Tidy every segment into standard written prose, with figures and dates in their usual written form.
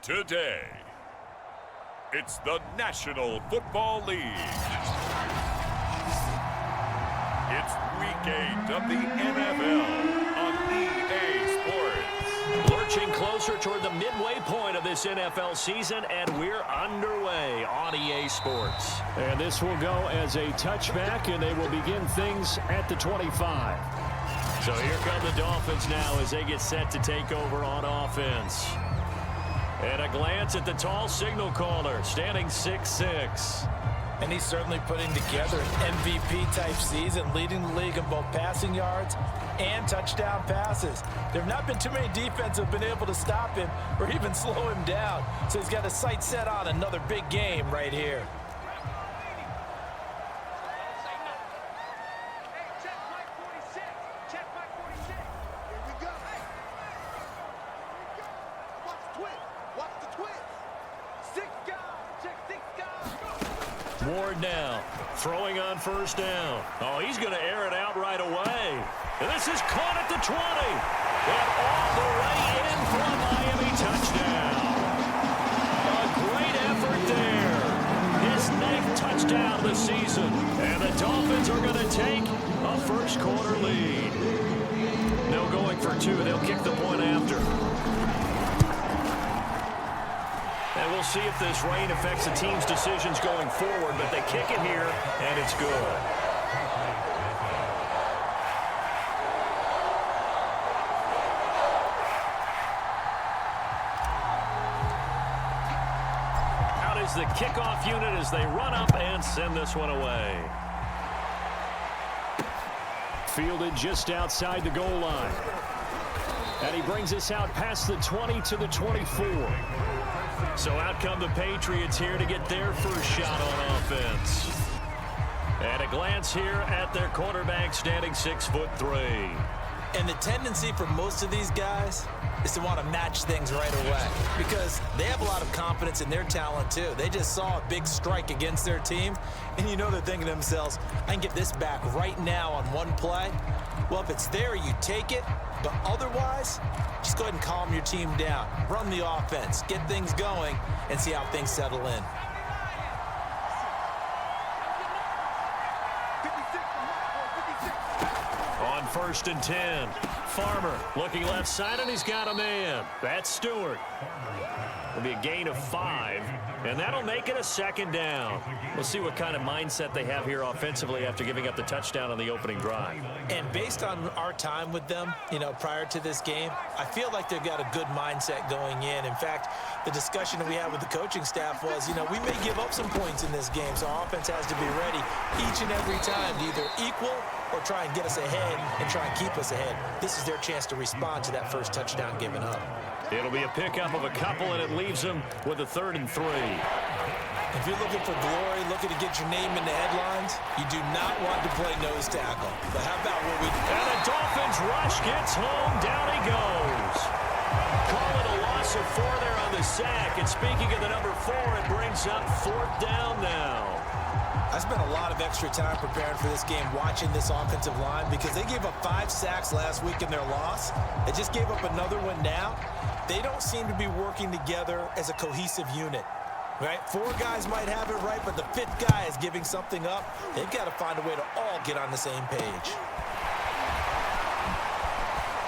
Today, it's the National Football League. It's Week 8 of the NFL on EA Sports. Lurching closer toward the midway point of this NFL season, and we're underway on EA Sports. And this will go as a touchback, and they will begin things at the 25. So here come the Dolphins now as they get set to take over on offense. And a glance at the tall signal caller, standing 6'6". And he's certainly putting together an MVP-type season, leading the league in both passing yards and touchdown passes. There have not been too many defenses that have been able to stop him or even slow him down. So he's got his sights set on another big game right here. Ward now, throwing on first down. Oh, he's going to air it out right away. And this is caught at the 20. And all the way in for a Miami touchdown. A great effort there. His 9th touchdown of the season. And the Dolphins are going to take a first quarter lead. No going for two. They'll kick the point after. And we'll see if this rain affects the team's decisions going forward, but they kick it here, and it's good. Out is the kickoff unit as they run up and send this one away. Fielded just outside the goal line. And he brings us out past the 20 to the 24. So out come the Patriots here to get their first shot on offense. And a glance here at their quarterback, standing 6'3". And the tendency for most of these guys is to want to match things right away because they have a lot of confidence in their talent too. They just saw a big strike against their team, and you know they're thinking to themselves, I can get this back right now on one play. Well, if it's there, you take it, but otherwise, just go ahead and calm your team down. Run the offense, get things going, and see how things settle in. On 1st and 10, Farmer looking left side, and he's got a man. That's Stewart. It'll be a gain of 5, and that'll make it a second down. We'll see what kind of mindset they have here offensively after giving up the touchdown on the opening drive. And based on our time with them, prior to this game, I feel like they've got a good mindset going in. In fact, the discussion that we had with the coaching staff was, we may give up some points in this game, so our offense has to be ready each and every time to either equal or try and get us ahead and try and keep us ahead. This is their chance to respond to that first touchdown given up. It'll be a pickup of a couple, and it leaves them with a 3rd and 3. If you're looking for glory, looking to get your name in the headlines, you do not want to play nose tackle. But how about what we do? And the Dolphins rush gets home. Down he goes. Call it a loss of 4 there on the sack. And speaking of the number 4, it brings up 4th down now. I spent a lot of extra time preparing for this game watching this offensive line because they gave up 5 sacks last week in their loss. They just gave up another one now. They don't seem to be working together as a cohesive unit. Right? 4 guys might have it right, but the 5th guy is giving something up. They've got to find a way to all get on the same page.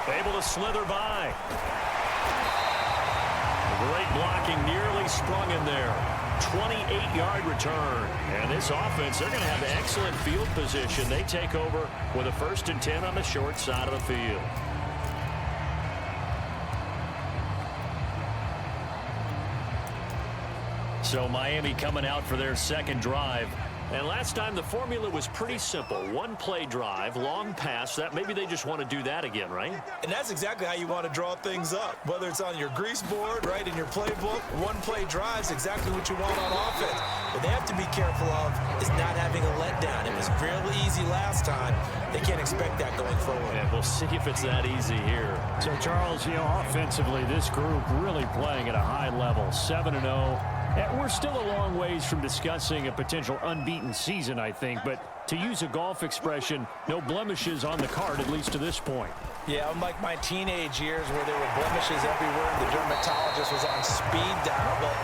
Able to slither by. Great blocking, nearly sprung in there. 28-yard return. And this offense, they're going to have excellent field position. They take over with a 1st and 10 on the short side of the field. So Miami coming out for their second drive. And last time the formula was pretty simple. 1-play drive, long pass. That maybe they just want to do that again, right? And that's exactly how you want to draw things up. Whether it's on your grease board, right, in your playbook, 1-play drive is exactly what you want on offense. What they have to be careful of is not having a letdown. It was fairly easy last time. They can't expect that going forward. And we'll see if it's that easy here. So, Charles, offensively, this group really playing at a high level. 7-0. And we're still a long ways from discussing a potential unbeaten season, I think. But to use a golf expression, no blemishes on the card, at least to this point. Yeah, unlike my teenage years where there were blemishes everywhere and the dermatologist was on speed dial. But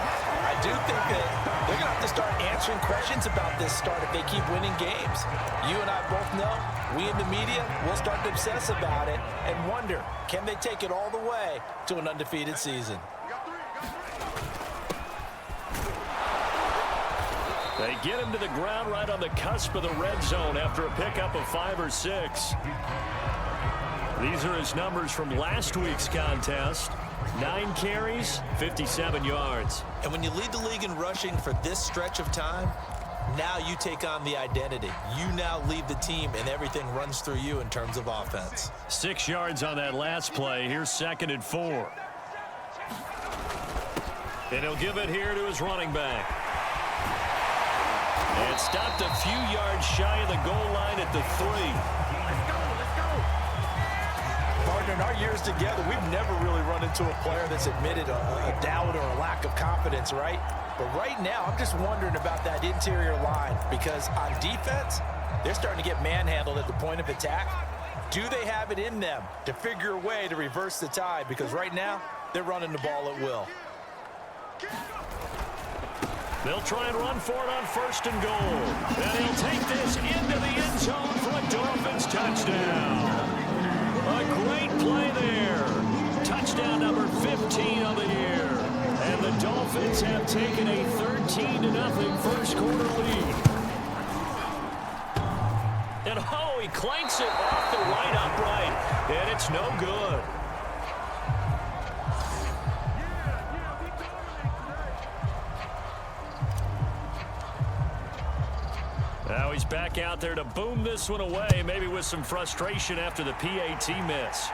I do think that they're going to have to start answering questions about this start if they keep winning games. You and I both know, we in the media will start to obsess about it and wonder, can they take it all the way to an undefeated season? They get him to the ground right on the cusp of the red zone after a pickup of 5 or 6. These are his numbers from last week's contest. 9 carries, 57 yards. And when you lead the league in rushing for this stretch of time, now you take on the identity. You now lead the team, and everything runs through you in terms of offense. 6 yards on that last play. Here's 2nd and 4. And he'll give it here to his running back. And stopped a few yards shy of the goal line at the 3. Partner, in our years together, we've never really run into a player that's admitted a doubt or a lack of confidence, right? But right now, I'm just wondering about that interior line because on defense, they're starting to get manhandled at the point of attack. Do they have it in them to figure a way to reverse the tide? Because right now, they're running the ball at will. They'll try and run for it on 1st and goal. And he'll take this into the end zone for a Dolphins touchdown. A great play there. Touchdown number 15 of the year. And the Dolphins have taken a 13-0 first quarter lead. And oh, he clanks it off the right upright. And it's no good. Now he's back out there to boom this one away, maybe with some frustration after the PAT miss.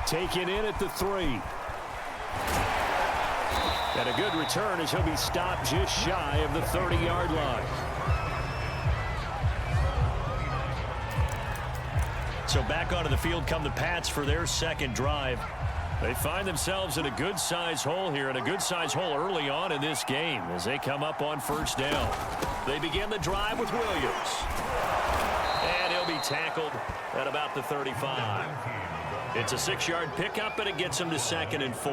Taken in at the 3. And a good return as he'll be stopped just shy of the 30-yard line. So back onto the field come the Pats for their second drive. They find themselves in a good-sized hole here, and a good-sized hole early on in this game as they come up on 1st down. They begin the drive with Williams. And he'll be tackled at about the 35. It's a 6-yard pickup, and it gets him to 2nd and 4.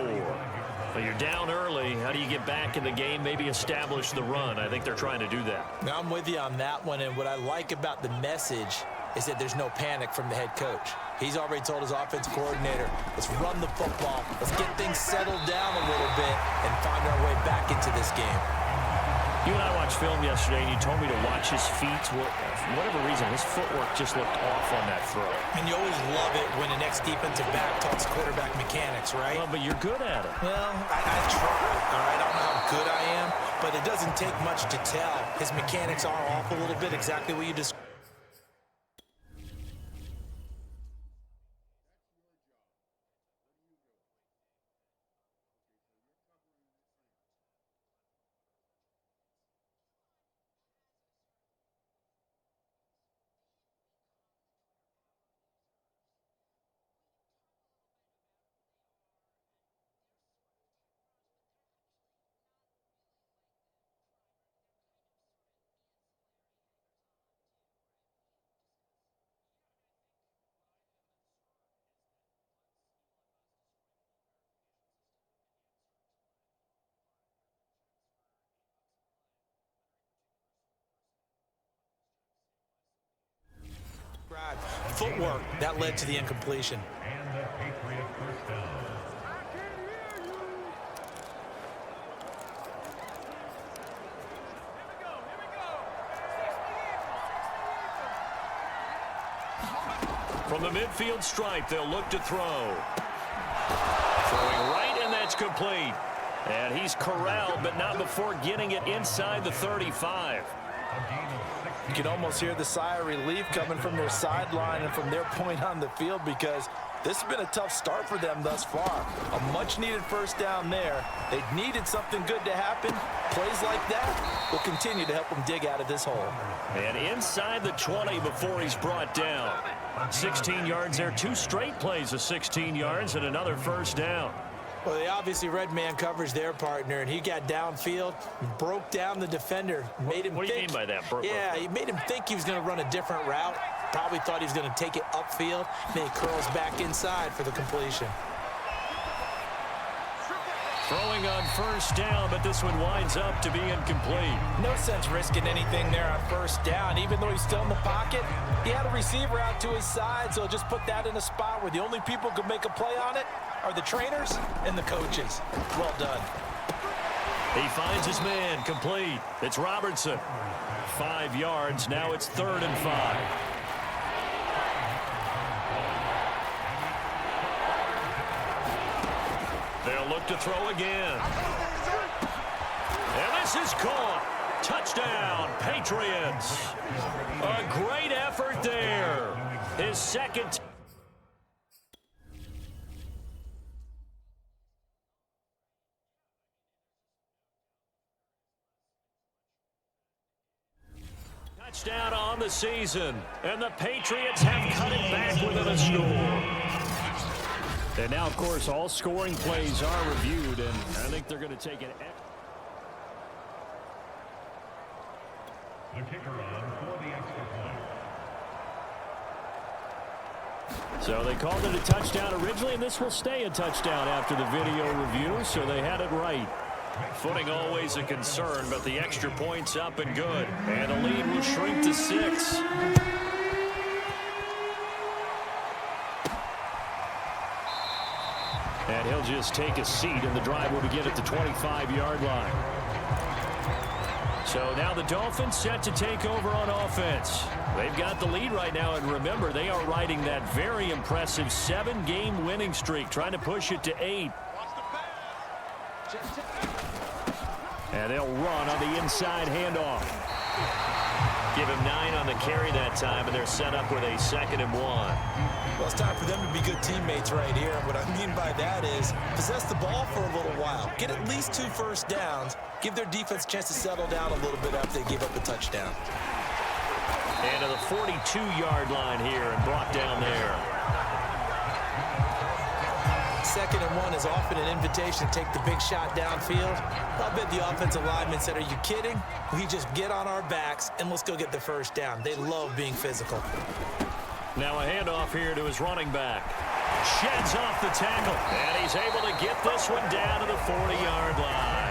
But you're down early. How do you get back in the game, maybe establish the run? I think they're trying to do that. Now, I'm with you on that one, and what I like about the message is that there's no panic from the head coach. He's already told his offensive coordinator, let's run the football, let's get things settled down a little bit and find our way back into this game. You and I watched film yesterday, and you told me to watch his feet. For whatever reason, his footwork just looked off on that throw. And you always love it when an ex-defensive back talks quarterback mechanics, right? Well, but you're good at it. Well, I try, all right? I don't know how good I am, but it doesn't take much to tell. His mechanics are off a little bit, exactly what you described. Footwork, that led to the incompletion. And the Patriots first down. From the midfield stripe, they'll look to throw. Throwing right, and that's complete. And he's corralled, but not before getting it inside the 35. You can almost hear the sigh of relief coming from their sideline and from their point on the field because this has been a tough start for them thus far. A much-needed first down there. They needed something good to happen. Plays like that will continue to help them dig out of this hole. And inside the 20 before he's brought down. 16 yards there, 2 straight plays of 16 yards and another first down. Well, they obviously read man coverage their partner, and he got downfield, broke down the defender, made him What do you mean by that? Yeah, he made him think he was going to run a different route. Probably thought he was going to take it upfield, and then he curls back inside for the completion. Throwing on first down, but this one winds up to be incomplete. No sense risking anything there on first down. Even though he's still in the pocket, he had a receiver out to his side, so just put that in a spot where the only people who could make a play on it are the trainers and the coaches. Well done. He finds his man, complete. It's Robertson. 5 yards, now it's 3rd and 5. They'll look to throw again. And this is caught. Touchdown, Patriots. A great effort there. His second. Touchdown on the season. And the Patriots have cut it back within a score. And now, of course, all scoring plays are reviewed, and I think they're going to take it. The kicker on for the extra point. So they called it a touchdown originally, and this will stay a touchdown after the video review, so they had it right. Footing always a concern, but the extra point's up and good. And the lead will shrink to 6. And he'll just take a seat, and the drive will begin at the 25-yard line. So now the Dolphins set to take over on offense. They've got the lead right now, and remember, they are riding that very impressive 7-game winning streak, trying to push it to 8. And they'll run on the inside handoff. Give him 9 on the carry that time, and they're set up with a 2nd and 1. Well, it's time for them to be good teammates right here. What I mean by that is possess the ball for a little while. Get at least 2 first downs. Give their defense a chance to settle down a little bit after they give up the touchdown. And to the 42-yard line here and brought down there. 2nd and 1 is often an invitation to take the big shot downfield. I'll bet the offensive lineman said, are you kidding? We just get on our backs and let's go get the first down. They love being physical. Now a handoff here to his running back. Sheds off the tackle, and he's able to get this one down to the 40-yard line.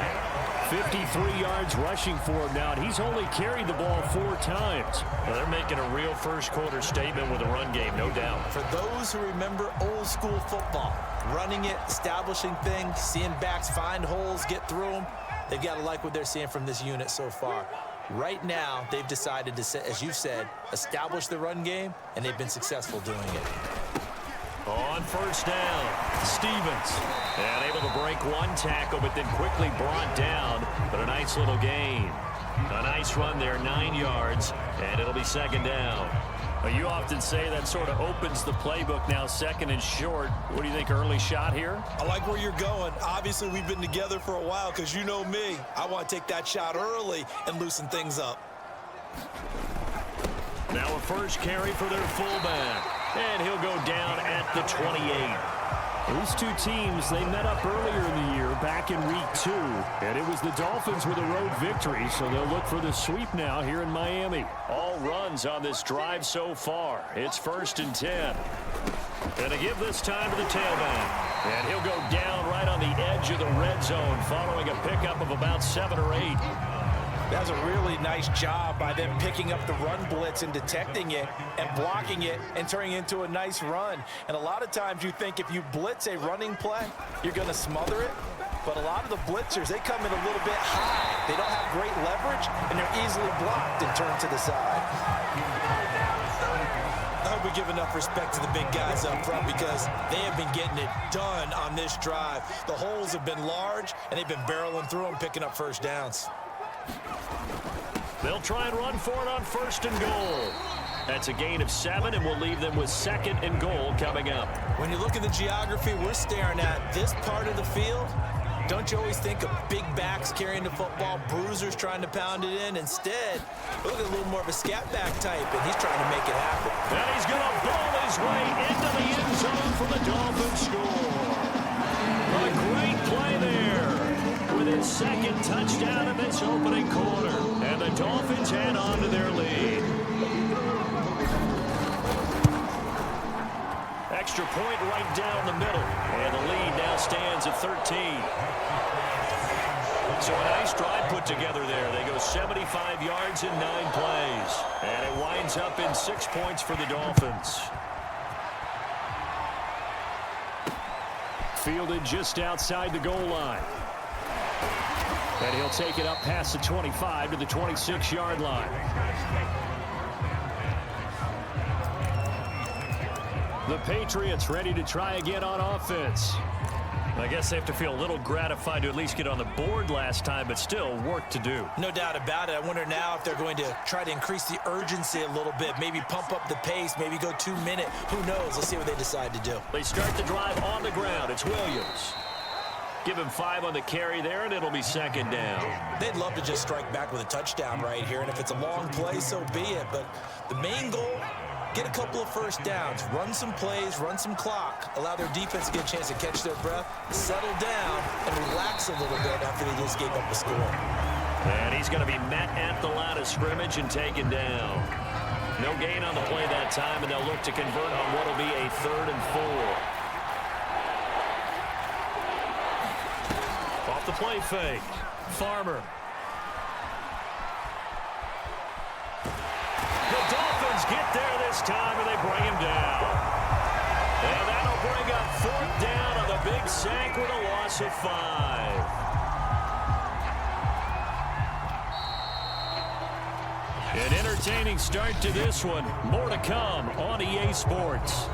53 yards rushing for him now, and he's only carried the ball 4 times. Well, they're making a real first-quarter statement with a run game, no doubt. For those who remember old-school football, running it, establishing things, seeing backs find holes, get through them, they've got to like what they're seeing from this unit so far. Right now, they've decided to, as you said, establish the run game, and they've been successful doing it. On first down, Stevens. And able to break 1 tackle, but then quickly brought down. But a nice little gain. A nice run there, 9 yards, and it'll be 2nd down. Well, you often say that sort of opens the playbook now, 2nd and short. What do you think, early shot here? I like where you're going. Obviously, we've been together for a while because you know me. I want to take that shot early and loosen things up. Now a first carry for their fullback. And he'll go down at the 28. These 2 teams, they met up earlier in the year, back in week 2. And it was the Dolphins with a road victory, so they'll look for the sweep now here in Miami. All runs on this drive so far. It's 1st and 10. Gonna give this time to the tailback. And he'll go down right on the edge of the red zone following a pickup of about 7 or 8. That was a really nice job by them picking up the run blitz and detecting it and blocking it and turning it into a nice run. And a lot of times you think if you blitz a running play, you're going to smother it. But a lot of the blitzers, they come in a little bit high. They don't have great leverage, and they're easily blocked and turned to the side. I hope we give enough respect to the big guys up front because they have been getting it done on this drive. The holes have been large, and they've been barreling through them, picking up first downs. They'll try and run for it on 1st and goal. That's a gain of 7, and we'll leave them with 2nd and goal coming up. When you look at the geography we're staring at, this part of the field, don't you always think of big backs carrying the football, bruisers trying to pound it in? Instead, look at a little more of a scat back type, and he's trying to make it happen. And he's going to ball his way into the end zone for the Dolphins score. A great play there with his second touchdown in this opening quarter. And the Dolphins head on to their lead. Extra point right down the middle. And the lead now stands at 13. So a nice drive put together there. They go 75 yards in 9 plays. And it winds up in 6 points for the Dolphins. Fielded just outside the goal line. And he'll take it up past the 25 to the 26-yard line. The Patriots ready to try again on offense. I guess they have to feel a little gratified to at least get on the board last time, but still work to do. No doubt about it. I wonder now if they're going to try to increase the urgency a little bit, maybe pump up the pace, maybe go 2-minute. Who knows? Let's see what they decide to do. They start the drive on the ground. It's Williams. Give him 5 on the carry there, and it'll be second down. They'd love to just strike back with a touchdown right here, and if it's a long play, so be it. But the main goal, get a couple of first downs, run some plays, run some clock, allow their defense to get a chance to catch their breath, settle down, and relax a little bit after they just gave up a score. And he's going to be met at the line of scrimmage and taken down. No gain on the play that time, and they'll look to convert on what will be a 3rd and 4. Off the play fake. Farmer. The Dolphins get there this time, and they bring him down. And that'll bring up 4th down on the big sack with a loss of 5. An entertaining start to this one. More to come on EA Sports.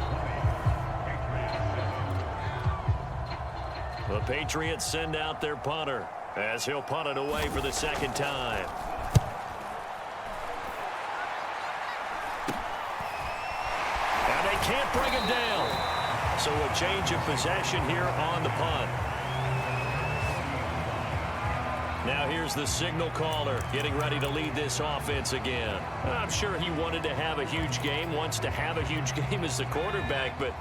The Patriots send out their punter as he'll punt it away for the second time. And they can't bring him down. So a change of possession here on the punt. Now here's the signal caller getting ready to lead this offense again. I'm sure he wanted to have a huge game, wants to have a huge game as the quarterback, but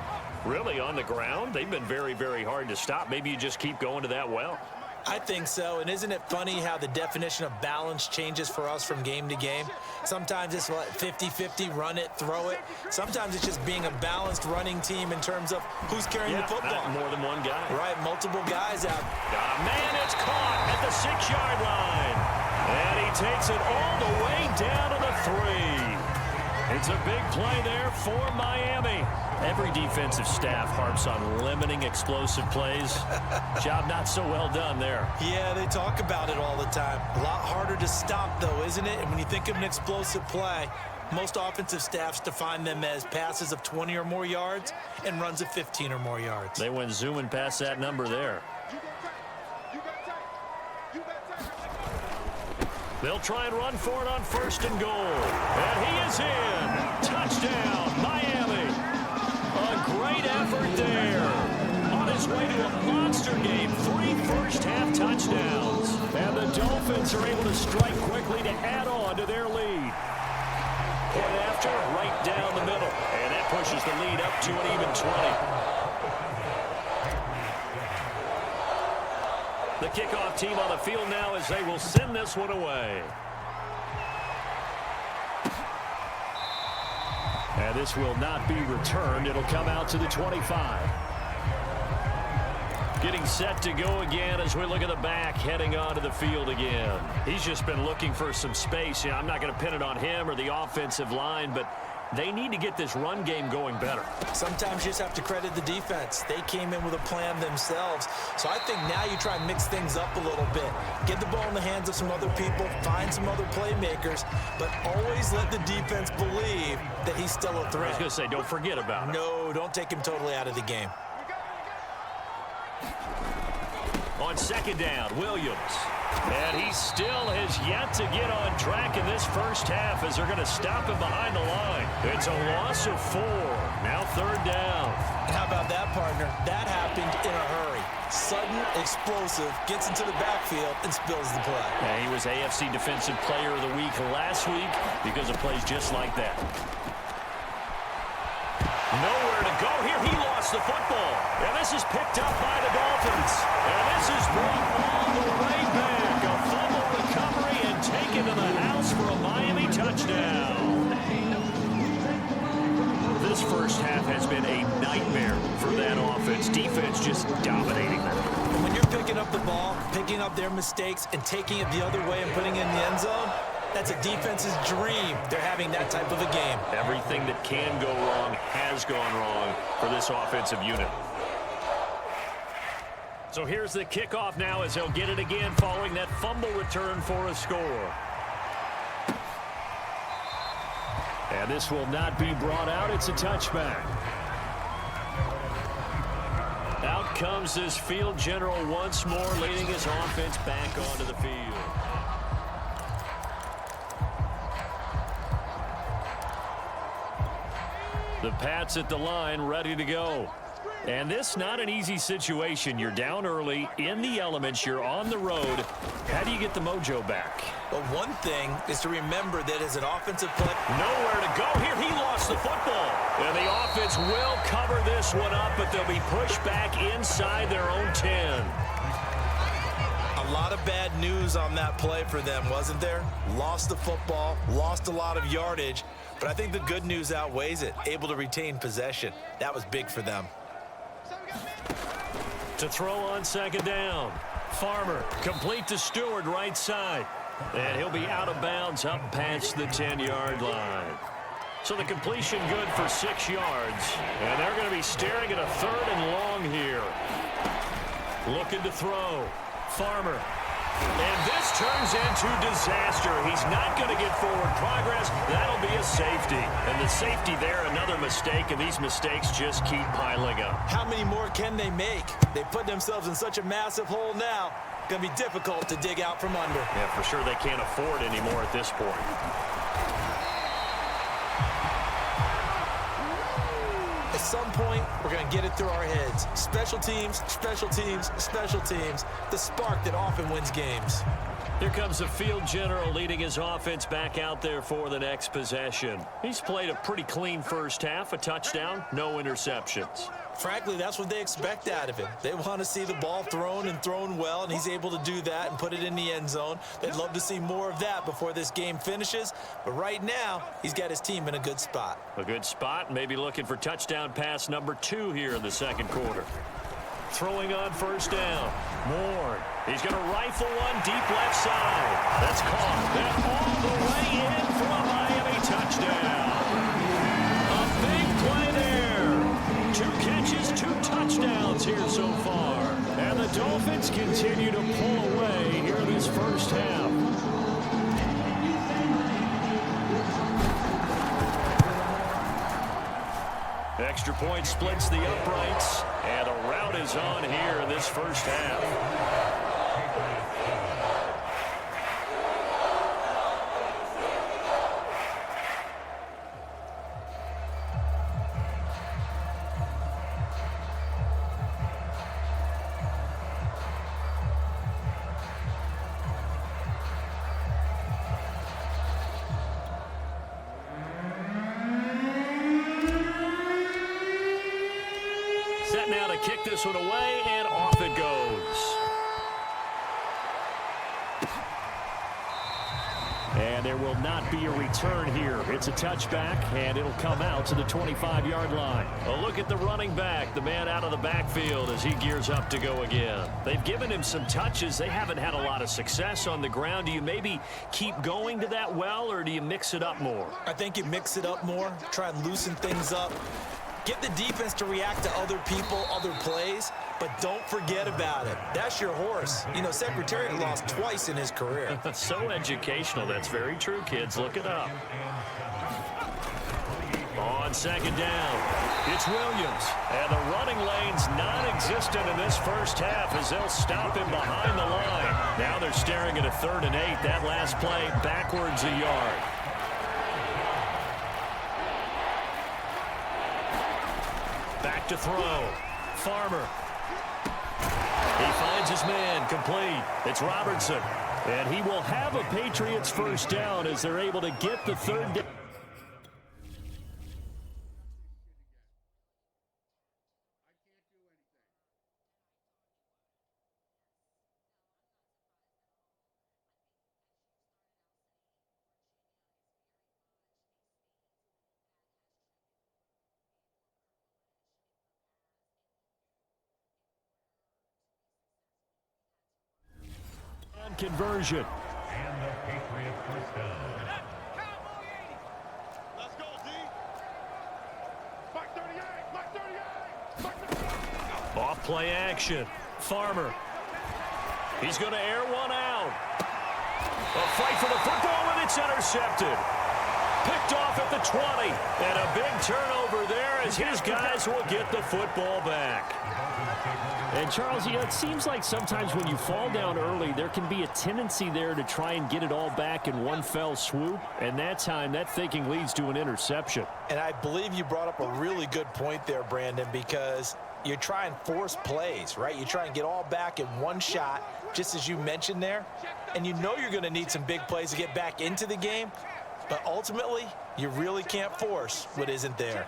really on the ground, they've been very, very hard to stop. Maybe you just keep going to that well. I think so, and isn't it funny how the definition of balance changes for us from game to game? Sometimes it's 50-50, run it, throw it. Sometimes it's just being a balanced running team in terms of who's carrying the football. More than one guy. Right, multiple guys out. Man, it's caught at the 6-yard line. And he takes it all the way down to the 3. It's a big play there for Miami. Every defensive staff harps on limiting explosive plays. Job not so well done there. Yeah, they talk about it all the time. A lot harder to stop, though, isn't it? And when you think of an explosive play, most offensive staffs define them as passes of 20 or more yards and runs of 15 or more yards. They went zooming past that number there. They'll try and run for it on 1st and goal. And he is in. Touchdown, Miami. A great effort there. On his way to a monster game, 3 first-half touchdowns. And the Dolphins are able to strike quickly to add on to their lead. Point after, right down the middle. And that pushes the lead up to an even 20. The kickoff team on the field now as they will send this one away. And this will not be returned. It'll come out to the 25. Getting set to go again as we look at the back heading onto the field again. He's just been looking for some space. You know, I'm not going to pin it on him or the offensive line, but they need to get this run game going better. Sometimes you just have to credit the defense. They came in with a plan themselves. So I think now you try and mix things up a little bit. Get the ball in the hands of some other people, find some other playmakers, but always let the defense believe that he's still a threat. I was going to say, don't forget about it. No, don't take him totally out of the game. On 2nd down, Williams. And he still has yet to get on track in this first half as they're going to stop him behind the line. It's a loss of 4. Now 3rd down. How about that, partner? That happened in a hurry. Sudden, explosive, gets into the backfield and spills the play. And he was AFC Defensive Player of the Week last week because of plays just like that. Nowhere to go here. He lost lost the football. And this is picked up by the Dolphins. And this is brought all the way back. A fumble recovery and taken to the house for a Miami touchdown. This first half has been a nightmare for that offense. Defense just dominating them. When you're picking up the ball, picking up their mistakes, and taking it the other way and putting it in the end zone, that's a defense's dream. They're having that type of a game. Everything that can go wrong has gone wrong for this offensive unit. So here's the kickoff now as they'll get it again following that fumble return for a score. And this will not be brought out. It's a touchback. Out comes this field general once more, leading his offense back onto the field. The Pats at the line, ready to go. And this not an easy situation. You're down early, in the elements, you're on the road. How do you get the mojo back? But one thing is to remember that as an offensive player, Nowhere to go here. He lost the football. And the offense will cover this one up, but they'll be pushed back inside their own 10. a lot of bad news on that play for them, wasn't there? Lost the football, lost a lot of yardage, but I think the good news outweighs it. Able to retain possession. That was big for them. To throw on second down. Farmer, complete to Stewart, right side. And he'll be out of bounds up past the 10-yard line. So the completion good for 6 yards. And they're going to be staring at a 3rd and long here. Looking to throw. Farmer. And this turns into disaster. He's not going to get forward progress. That'll be a safety. And the safety there, another mistake, and these mistakes just keep piling up. How many more can they make? They put themselves in such a massive hole now. Going to be difficult to dig out from under. Yeah, for sure they can't afford anymore at this point. At some point, we're going to get it through our heads. Special teams, special teams, special teams. The spark that often wins games. Here comes the field general leading his offense back out there for the next possession. He's played a pretty clean first half, a touchdown, no interceptions. Frankly, that's what they expect out of him. They want to see the ball thrown and thrown well, and he's able to do that and put it in the end zone. They'd love to see more of that before this game finishes. But right now, he's got his team in a good spot. A good spot, maybe looking for touchdown pass number 2 here in the second quarter. Throwing on first down. Moore. He's going to rifle one deep left side. That's caught. Then all the way in for a Miami touchdown. A big play there. 2 catches, 2 touchdowns here so far. And the Dolphins continue to pull away here in this first half. Extra point splits the uprights, and a rout is on here in this first half. Set now to kick this one away, and off it goes. And there will not be a return here. It's a touchback, and it'll come out to the 25-yard line. A look at the running back, the man out of the backfield as he gears up to go again. They've given him some touches. They haven't had a lot of success on the ground. Do you maybe keep going to that well, or do you mix it up more? I think you mix it up more, try and loosen things up. Get the defense to react to other people, other plays, but don't forget about it. That's your horse. You know, Secretariat lost twice in his career. So educational. That's very true, kids. Look it up. On second down, it's Williams. And the running lane's non-existent in this first half as they'll stop him behind the line. Now they're staring at a 3rd and 8. That last play backwards a yard. Back to throw. Farmer. He finds his man, complete. It's Robertson. And he will have a Patriots first down as they're able to get the 3rd down. conversion. And the Patriots first down. Let's go, D. Mark 38, Mark 38, Mark 38. Off play action. Farmer. He's going to air one out. A fight for the football, and it's intercepted. Picked off at the 20. And a big turnover there as his guys will get the football back. And, Charles, you know, it seems like sometimes when you fall down early, there can be a tendency there to try and get it all back in one fell swoop. And that time, that thinking leads to an interception. And I believe you brought up a really good point there, Brandon, because you try and force plays, right? You try and get all back in one shot, just as you mentioned there. And you know you're going to need some big plays to get back into the game. But ultimately, you really can't force what isn't there.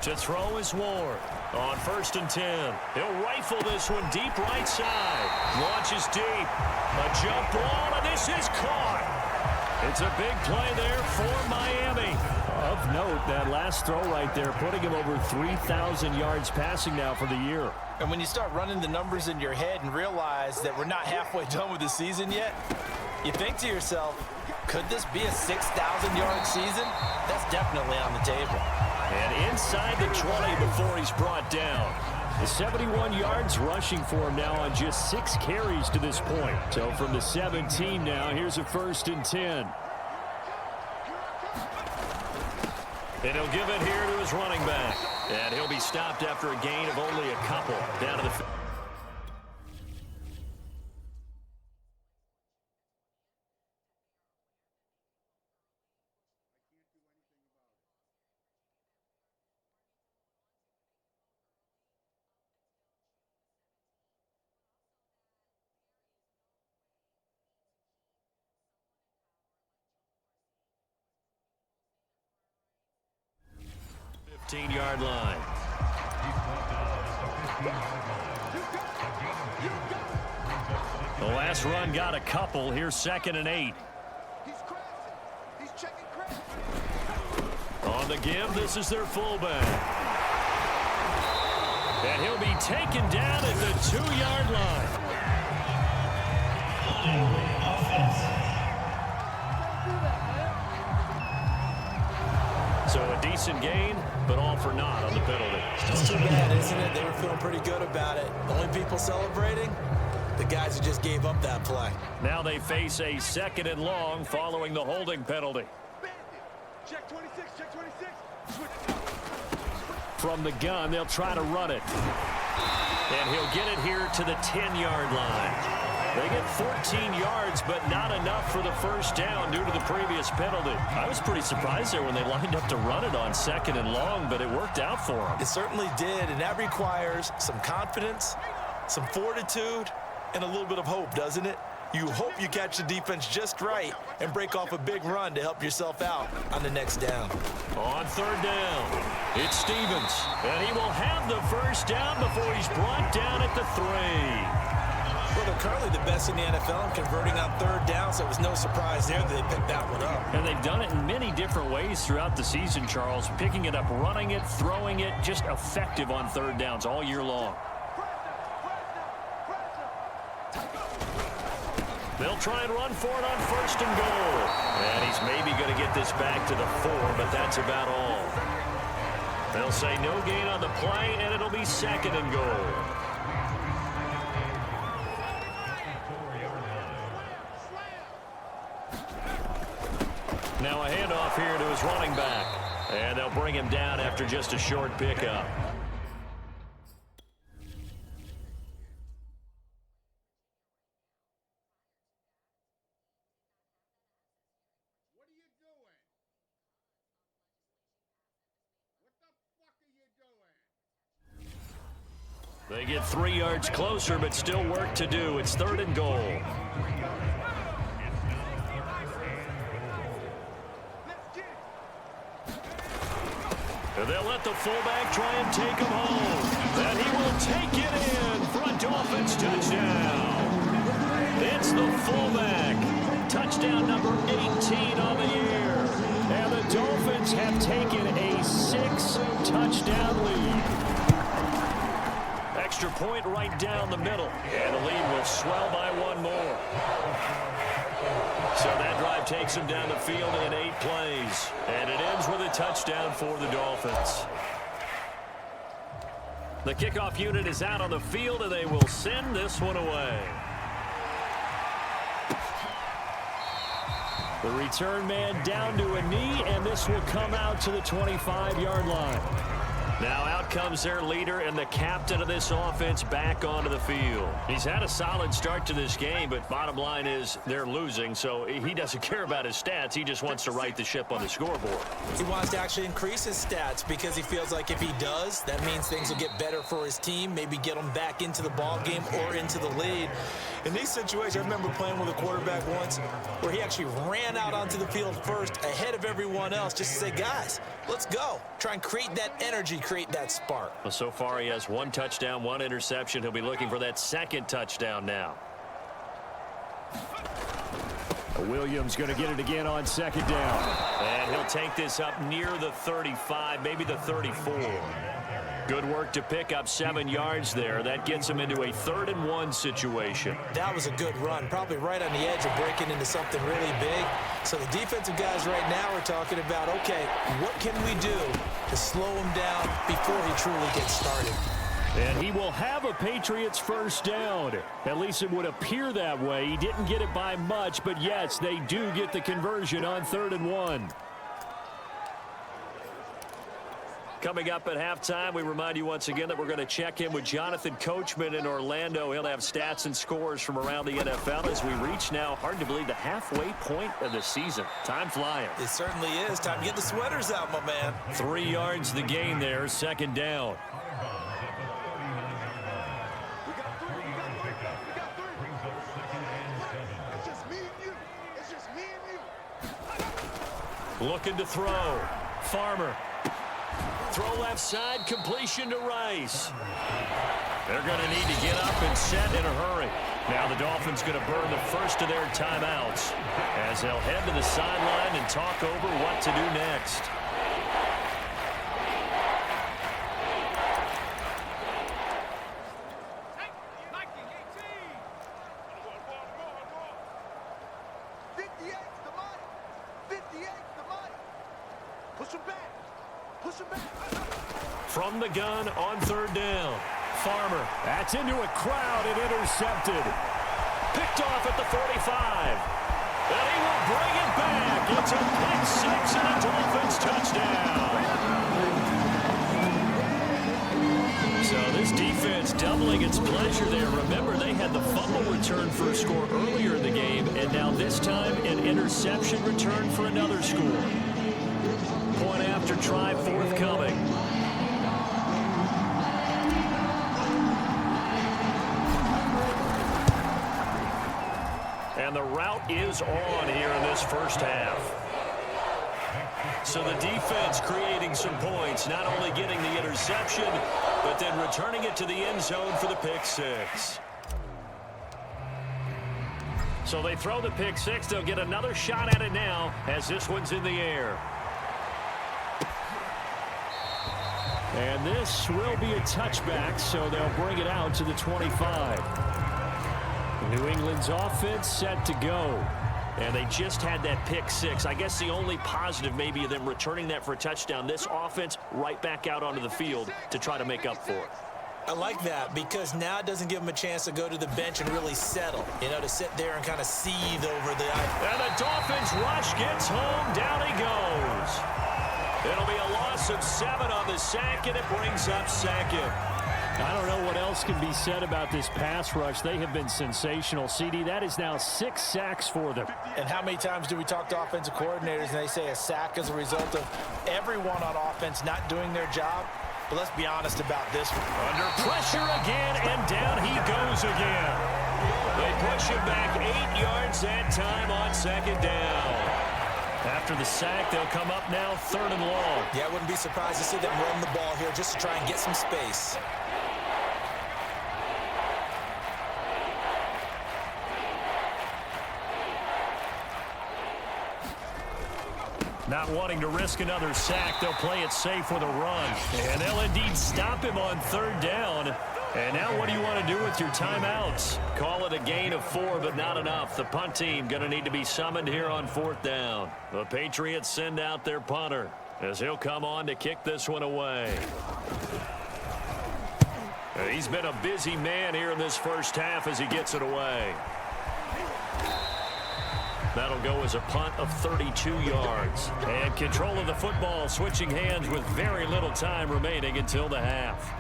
To throw is Ward. On 1st and 10. He'll rifle this one deep right side. Launches deep. A jump ball, and this is caught. It's a big play there for Miami. Of note, that last throw right there, putting him over 3,000 yards passing now for the year. And when you start running the numbers in your head and realize that we're not halfway done with the season yet, you think to yourself, could this be a 6,000-yard season? That's definitely on the table. And inside the 20 before he's brought down. The 71 yards rushing for him now on just 6 carries to this point. So from the 17 now, here's a 1st and 10. And he'll give it here to his running back. And he'll be stopped after a gain of only a couple down to the 15-yard line. The last run got a couple. Here's 2nd and 8. He's checking crash. On the give, this is their fullback. And he'll be taken down at the 2-yard line. So a decent gain, but all for naught on the penalty. It's too bad, isn't it? They were feeling pretty good about it. Only people celebrating, the guys who just gave up that play. Now they face a 2nd and long following the holding penalty. Check 26, check 26. From the gun, they'll try to run it. And he'll get it here to the 10-yard line. They get 14 yards, but not enough for the first down due to the previous penalty. I was pretty surprised there when they lined up to run it on 2nd and long, but it worked out for them. It certainly did, and that requires some confidence, some fortitude, and a little bit of hope, doesn't it? You hope you catch the defense just right and break off a big run to help yourself out on the next down. On 3rd down, it's Stevens, and he will have the first down before he's brought down at the 3. Well, they're currently the best in the NFL in converting on 3rd down, so it was no surprise there that they picked that one up. And they've done it in many different ways throughout the season, Charles. Picking it up, running it, throwing it, just effective on 3rd downs all year long. They'll try and run for it on 1st and goal. And he's maybe going to get this back to the 4, but that's about all. They'll say no gain on the play, and it'll be 2nd and goal. Now a handoff here to his running back. And they'll bring him down after just a short pickup. What are you doing? What the fuck are you doing? They get 3 yards closer, but still work to do. It's 3rd and goal. And they'll let the fullback try and take him home. And he will take it in for a Dolphins touchdown. It's the fullback. Touchdown number 18 on the year. And the Dolphins have taken a 6-touchdown lead. extra point right down the middle. And the lead will swell by one more. So that drive takes them down the field in 8 plays. And it ends with a touchdown for the Dolphins. The kickoff unit is out on the field, and they will send this one away. The return man down to a knee, and this will come out to the 25-yard line. Now out comes their leader and the captain of this offense back onto the field. He's had a solid start to this game, but bottom line is they're losing, so he doesn't care about his stats. He just wants to right the ship on the scoreboard. He wants to actually increase his stats because he feels like if he does, that means things will get better for his team, maybe get them back into the ball game or into the lead. In these situations, I remember playing with a quarterback once where he actually ran out onto the field first ahead of everyone else just to say, guys, let's go. Try and create that energy, create that spark. Well, so far he has 1 touchdown, 1 interception. He'll be looking for that 2nd touchdown now. Williams going to get it again on 2nd down. And he'll take this up near the 35, maybe the 34. Good work to pick up 7 yards there. That gets him into a 3rd and 1 situation. That was a good run, probably right on the edge of breaking into something really big. So the defensive guys right now are talking about, okay, what can we do to slow him down before he truly gets started? And he will have a Patriots first down. At least it would appear that way. He didn't get it by much, but yes, they do get the conversion on 3rd and 1. Coming up at halftime, we remind you once again that we're going to check in with Jonathan Coachman in Orlando. He'll have stats and scores from around the NFL as we reach now, hard to believe, the halfway point of the season. Time flying. It certainly is. Time to get the sweaters out, my man. 3 yards the gain there, 2nd down. Looking to throw. Farmer. Throw left side, completion to Rice. They're going to need to get up and set in a hurry. Now the Dolphins going to burn the first of their timeouts as they'll head to the sideline and talk over what to do next. From the gun on 3rd down. Farmer. That's into a crowd and intercepted. Picked off at the 45. And he will bring it back. It's a pick 6 and a Dolphins touchdown. So this defense doubling its pleasure there. Remember, they had the fumble return for a score earlier in the game, and now this time an interception return for another score. Point after try forthcoming. And the route is on here in this first half. So the defense creating some points, not only getting the interception, but then returning it to the end zone for the pick 6. So they throw the pick 6. They'll get another shot at it now as this one's in the air. And this will be a touchback, so they'll bring it out to the 25. New England's offense set to go. And they just had that pick 6. I guess the only positive maybe of them returning that for a touchdown. This offense right back out onto the field to try to make up for it. I like that because now it doesn't give them a chance to go to the bench and really settle, you know, to sit there and kind of seethe over the... And the Dolphins rush gets home. Down he goes. It'll be a loss of 7 on the sack, and it brings up 2nd. I don't know what else can be said about this pass rush. They have been sensational. CD, that is now 6 sacks for them. And how many times do we talk to offensive coordinators and they say a sack is a result of everyone on offense not doing their job? But let's be honest about this one. Under pressure again, and down he goes again. They push him back 8 yards that time on 2nd down. After the sack, they'll come up now 3rd and long. Yeah, I wouldn't be surprised to see them run the ball here just to try and get some space. Not wanting to risk another sack, they'll play it safe with a run. And they'll indeed stop him on 3rd down. And now what do you want to do with your timeouts? Call it a gain of 4, but not enough. The punt team going to need to be summoned here on 4th down. The Patriots send out their punter as he'll come on to kick this one away. He's been a busy man here in this first half as he gets it away. That'll go as a punt of 32 yards. And control of the football switching hands with very little time remaining until the half.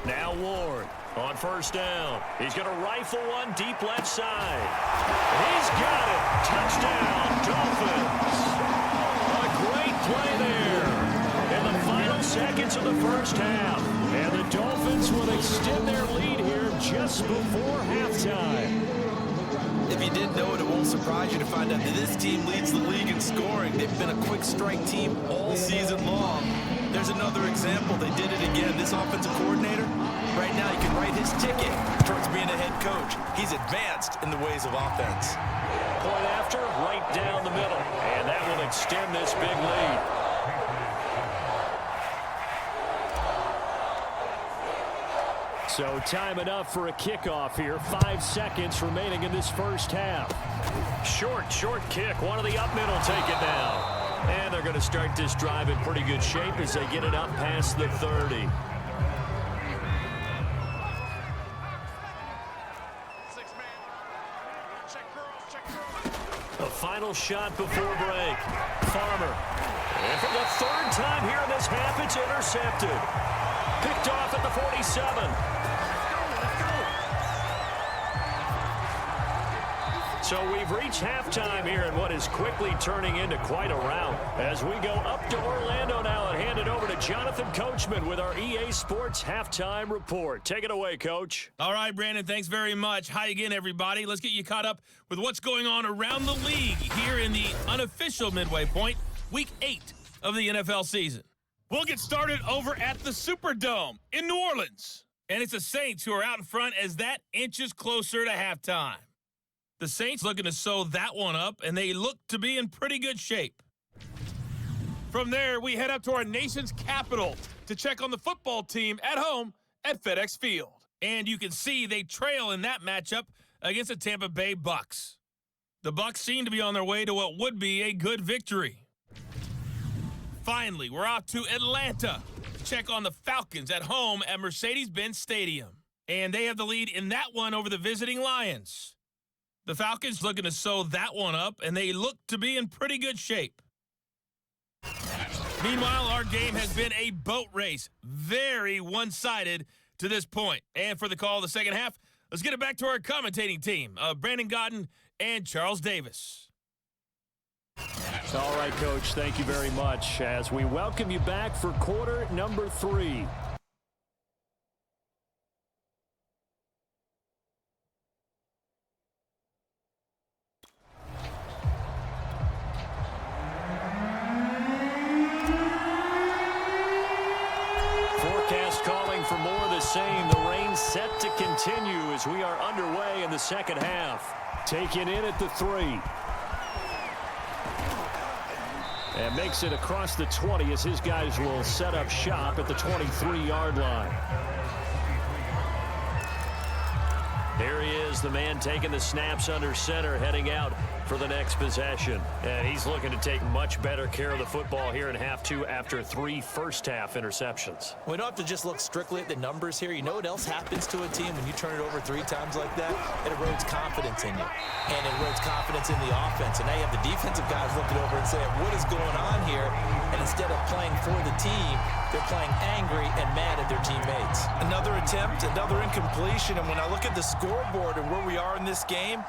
Now Ward on 1st down. He's going to rifle one deep left side. He's got it. Touchdown, Dolphins. A great play there in the final seconds of the first half. And the Dolphins will extend their lead here just before halftime. If you didn't know it, it won't surprise you to find out that this team leads the league in scoring. They've been a quick strike team all season long. There's another example. They did it again. This offensive coordinator, right now, he can write his ticket towards being a head coach. He's advanced in the ways of offense. Point after, right down the middle. And that will extend this big lead. So time enough for a kickoff here. 5 seconds remaining in this first half. Short kick. One of the up middle take it down. And they're going to start this drive in pretty good shape as they get it up past the 30. The final shot before break. Farmer. And for the 3rd time here in this half, it's intercepted. Picked off at the 47. So we've reached halftime here in what is quickly turning into quite a rout. As we go up to Orlando now and hand it over to Jonathan Coachman with our EA Sports Halftime Report. Take it away, Coach. All right, Brandon, thanks very much. Hi again, everybody. Let's get you caught up with what's going on around the league here in the unofficial midway point, Week 8 of the NFL season. We'll get started over at the Superdome in New Orleans. And it's the Saints who are out in front as that inches closer to halftime. The Saints looking to sew that one up, and they look to be in pretty good shape. From there, we head up to our nation's capital to check on the football team at home at FedEx Field. And you can see they trail in that matchup against the Tampa Bay Bucks. The Bucks seem to be on their way to what would be a good victory. Finally, we're off to Atlanta to check on the Falcons at home at Mercedes-Benz Stadium. And they have the lead in that one over the visiting Lions. The Falcons looking to sew that one up, and they look to be in pretty good shape. Meanwhile, our game has been a boat race. Very one-sided to this point. And for the call of the second half, let's get it back to our commentating team of Brandon Godden and Charles Davis. All right, Coach, thank you very much as we welcome you back for quarter number 3. Forecast calling for more of the same. The rain set to continue as we are underway in the second half. Taken in at the 3. And makes it across the 20 as his guys will set up shop at the 23-yard line. There he is, the man taking the snaps under center, heading out for the next possession. And he's looking to take much better care of the football here in half 2 after 3 first-half interceptions. We don't have to just look strictly at the numbers here. You know what else happens to a team when you turn it over 3 times like that? It erodes confidence in you. And it erodes confidence in the offense. And now you have the defensive guys looking over and saying, what is going on here? And instead of playing for the team, they're playing angry and mad at their teammates. Another attempt, another incompletion. And when I look at the scoreboard and where we are in this game,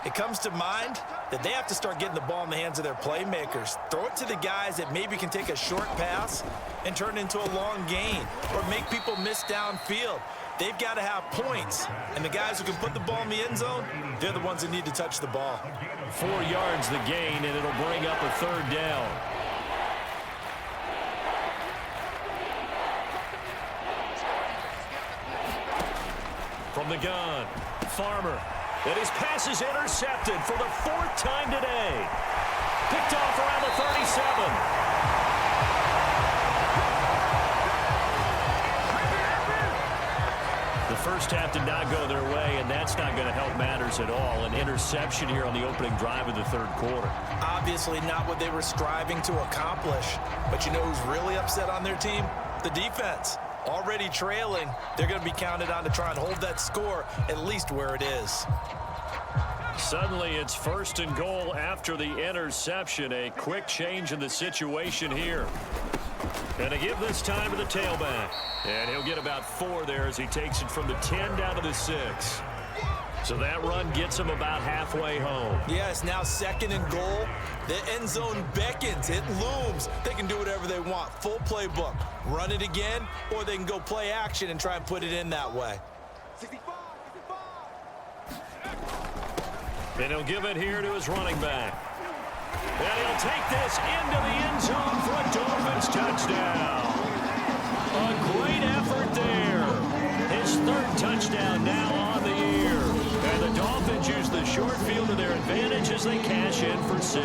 it comes to mind that they have to start getting the ball in the hands of their playmakers. Throw it to the guys that maybe can take a short pass and turn it into a long gain or make people miss downfield. They've got to have points. And the guys who can put the ball in the end zone, they're the ones that need to touch the ball. 4 yards the gain, and it'll bring up a 3rd down. from the gun. Farmer. And his pass is intercepted for the 4th time today. Picked off around the 37. The first half did not go their way, and that's not going to help matters at all. An interception here on the opening drive of the 3rd quarter. Obviously not what they were striving to accomplish. But you know who's really upset on their team? The defense. Already trailing, they're going to be counted on to try and hold that score at least where it is. Suddenly, it's 1st and goal after the interception. A quick change in the situation here. And to give this time to the tailback. And he'll get about 4 there as he takes it from the 10 down to the 6. So that run gets him about halfway home. Yes, now 2nd and goal. The end zone beckons. It looms. They can do whatever they want. Full playbook. Run it again, or they can go play action and try and put it in that way. 65. And he'll give it here to his running back. And he'll take this into the end zone for a Dolphins touchdown. A great effort there. His 3rd touchdown now on the year. And the Dolphins use the short field to their advantage as they cash in for 6.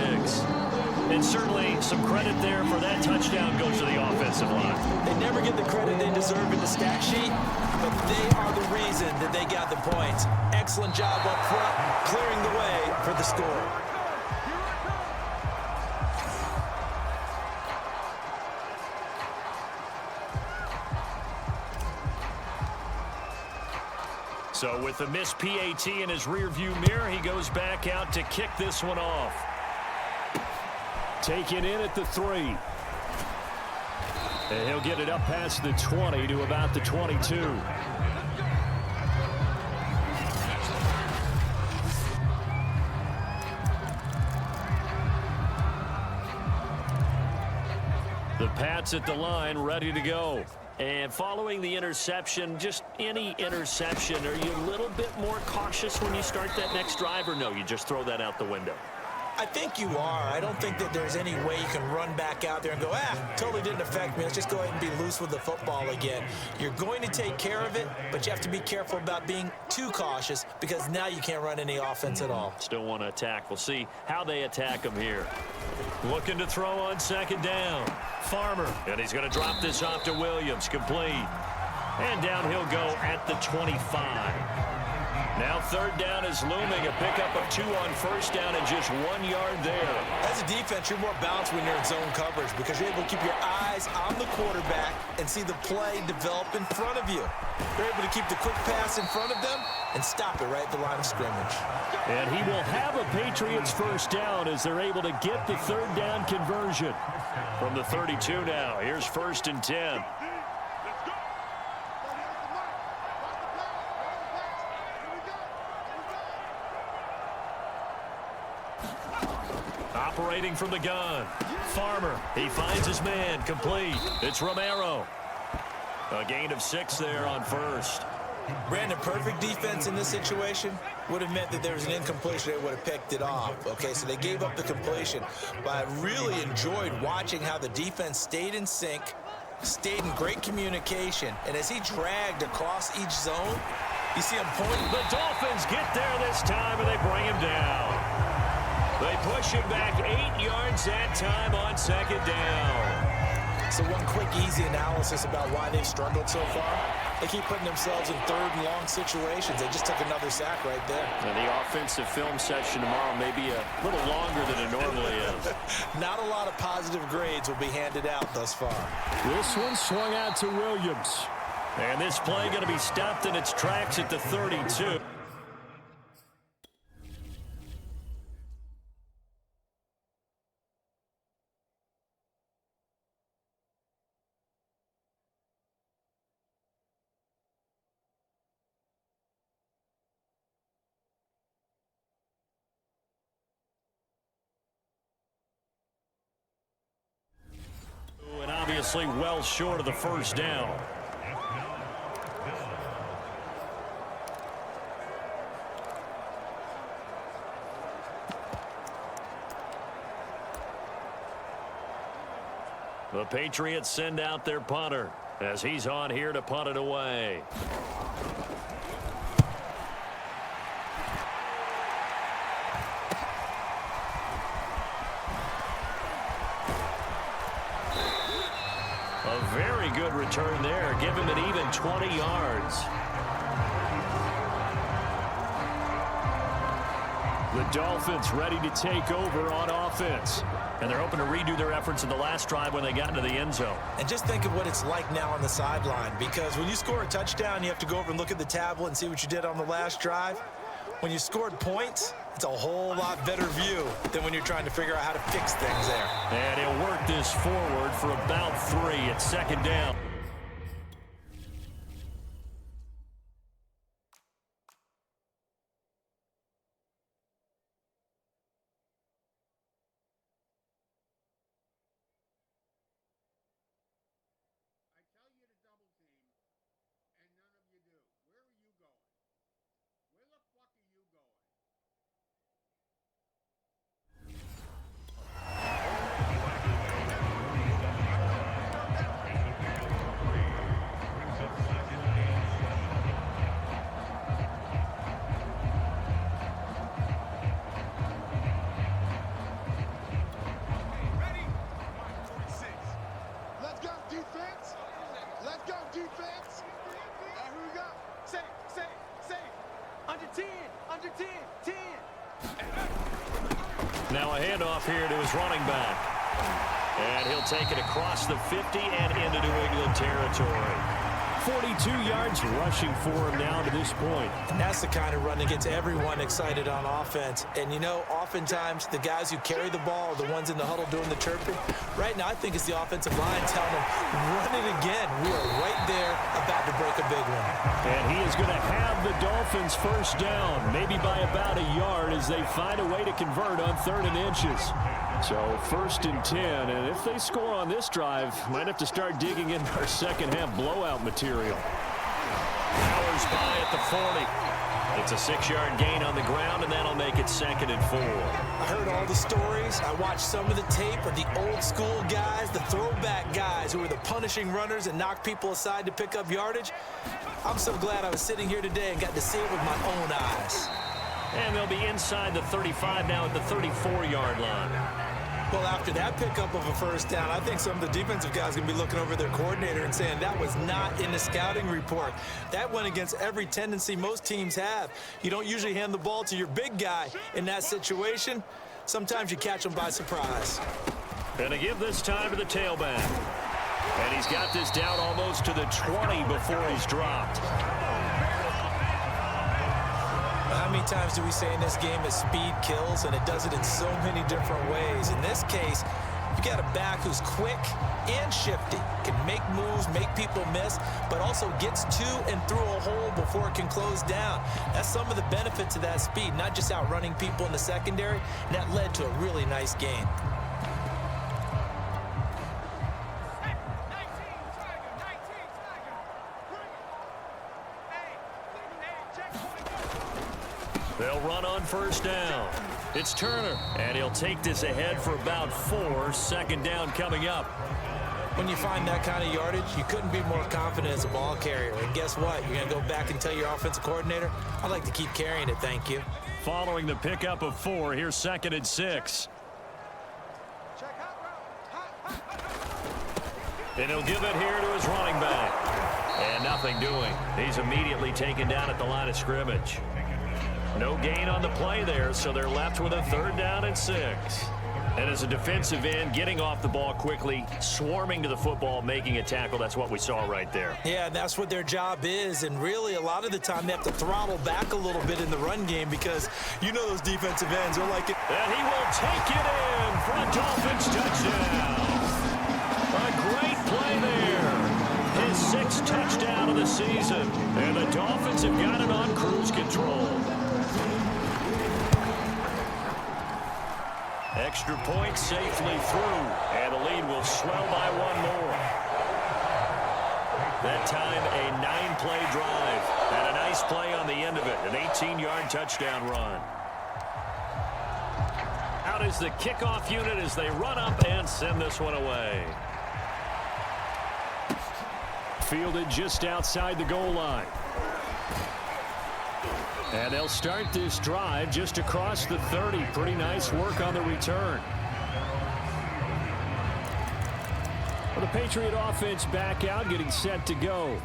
And certainly some credit there for that touchdown goes to the offensive line. They never get the credit they deserve in the stat sheet, but they are the reason that they got the points. Excellent job up front, clearing the way for the score. So with the missed PAT in his rearview mirror, he goes back out to kick this one off. Taken in at the 3. And he'll get it up past the 20 to about the 22. The Pats at the line, ready to go. And following the interception, just any interception, are you a little bit more cautious when you start that next drive, or no, you just throw that out the window? I think you are. I don't think that there's any way you can run back out there and go, totally didn't affect me. Let's just go ahead and be loose with the football again. You're going to take care of it, but you have to be careful about being too cautious because now you can't run any offense at all. Still want to attack. We'll see how they attack him here. Looking to throw on 2nd down. Farmer. And he's going to drop this off to Williams. Complete. And down he'll go at the 25. Now 3rd down is looming. A pickup of 2 on 1st down and just 1 yard there. As a defense, you're more balanced when you're in zone coverage because you're able to keep your eyes on the quarterback and see the play develop in front of you. You're able to keep the quick pass in front of them and stop it right at the line of scrimmage. And he will have a Patriots 1st down as they're able to get the 3rd down conversion. From the 32 now, here's 1st and 10. Operating from the gun. Farmer. He finds his man. Complete. It's Romero. A gain of 6 there on 1st. Brandon, perfect defense in this situation would have meant that there was an incompletion. They would have picked it off. Okay, so they gave up the completion. But I really enjoyed watching how the defense stayed in sync, stayed in great communication. And as he dragged across each zone, you see him pointing. The Dolphins get there this time, and they bring him down. They push him back 8 yards that time on 2nd down. So one quick, easy analysis about why they've struggled so far. They keep putting themselves in 3rd and long situations. They just took another sack right there. And the offensive film session tomorrow may be a little longer than it normally is. Not a lot of positive grades will be handed out thus far. This one swung out to Williams. And this play going to be stopped in its tracks at the 32. And obviously well short of the 1st down. The Patriots send out their punter as he's on here to punt it away. A very good return there. Give him an even 20 yards. The Dolphins ready to take over on offense. And they're hoping to redo their efforts in the last drive when they got into the end zone. And just think of what it's like now on the sideline, because when you score a touchdown, you have to go over and look at the tablet and see what you did on the last drive. When you scored points, it's a whole lot better view than when you're trying to figure out how to fix things there. And he'll work this forward for about 3 at second down. Now a handoff here to his running back. And he'll take it across the 50 and into New England territory. 42 yards rushing for him now to this point. And that's the kind of run that gets everyone excited on offense. And, you know, oftentimes the guys who carry the ball are the ones in the huddle doing the chirping. Right now, I think it's the offensive line telling them, run it again. We are right there about to break a big one. And he is going to have the Dolphins first down, maybe by about a yard as they find a way to convert on 3rd and inches. So 1st and 10, and if they score on this drive, might have to start digging in our second half blowout material. Powers by at the 40. It's a 6-yard gain on the ground, and that'll make it 2nd and 4. I heard all the stories. I watched some of the tape of the old school guys, the throwback guys who were the punishing runners and knocked people aside to pick up yardage. I'm so glad I was sitting here today and got to see it with my own eyes. And they'll be inside the 35 now at the 34-yard line. Well, after that pickup of a first down, I think some of the defensive guys are going to be looking over their coordinator and saying that was not in the scouting report. That went against every tendency most teams have. You don't usually hand the ball to your big guy in that situation. Sometimes you catch them by surprise. Gonna give this time to the tailback. And he's got this down almost to the 20 before he's dropped. How many times do we say in this game that speed kills, and it does it in so many different ways? In this case, you got a back who's quick and shifty, can make moves, make people miss, but also gets to and through a hole before it can close down. That's some of the benefits of that speed, not just outrunning people in the secondary, and that led to a really nice gain. They'll run on first down. It's Turner, and he'll take this ahead for about 4. 2nd down coming up. When you find that kind of yardage, you couldn't be more confident as a ball carrier. And guess what? You're going to go back and tell your offensive coordinator, I'd like to keep carrying it, thank you. Following the pickup of 4, here's 2nd and 6. And he'll give it here to his running back. And nothing doing. He's immediately taken down at the line of scrimmage. No gain on the play there, so they're left with a 3rd down and 6. And as a defensive end, getting off the ball quickly, swarming to the football, making a tackle, that's what we saw right there. Yeah, and that's what their job is. And really, a lot of the time, they have to throttle back a little bit in the run game because you know those defensive ends are like it. And he will take it in for a Dolphins touchdown. A great play there. His 6th touchdown of the season. And the Dolphins have got it on cruise control. Extra point safely through, and the lead will swell by 1 more. That time, a 9-play drive, and a nice play on the end of it, an 18-yard touchdown run. Out is the kickoff unit as they run up and send this one away. Fielded just outside the goal line. And they'll start this drive just across the 30. Pretty nice work on the return. Well, the Patriot offense back out, getting set to go.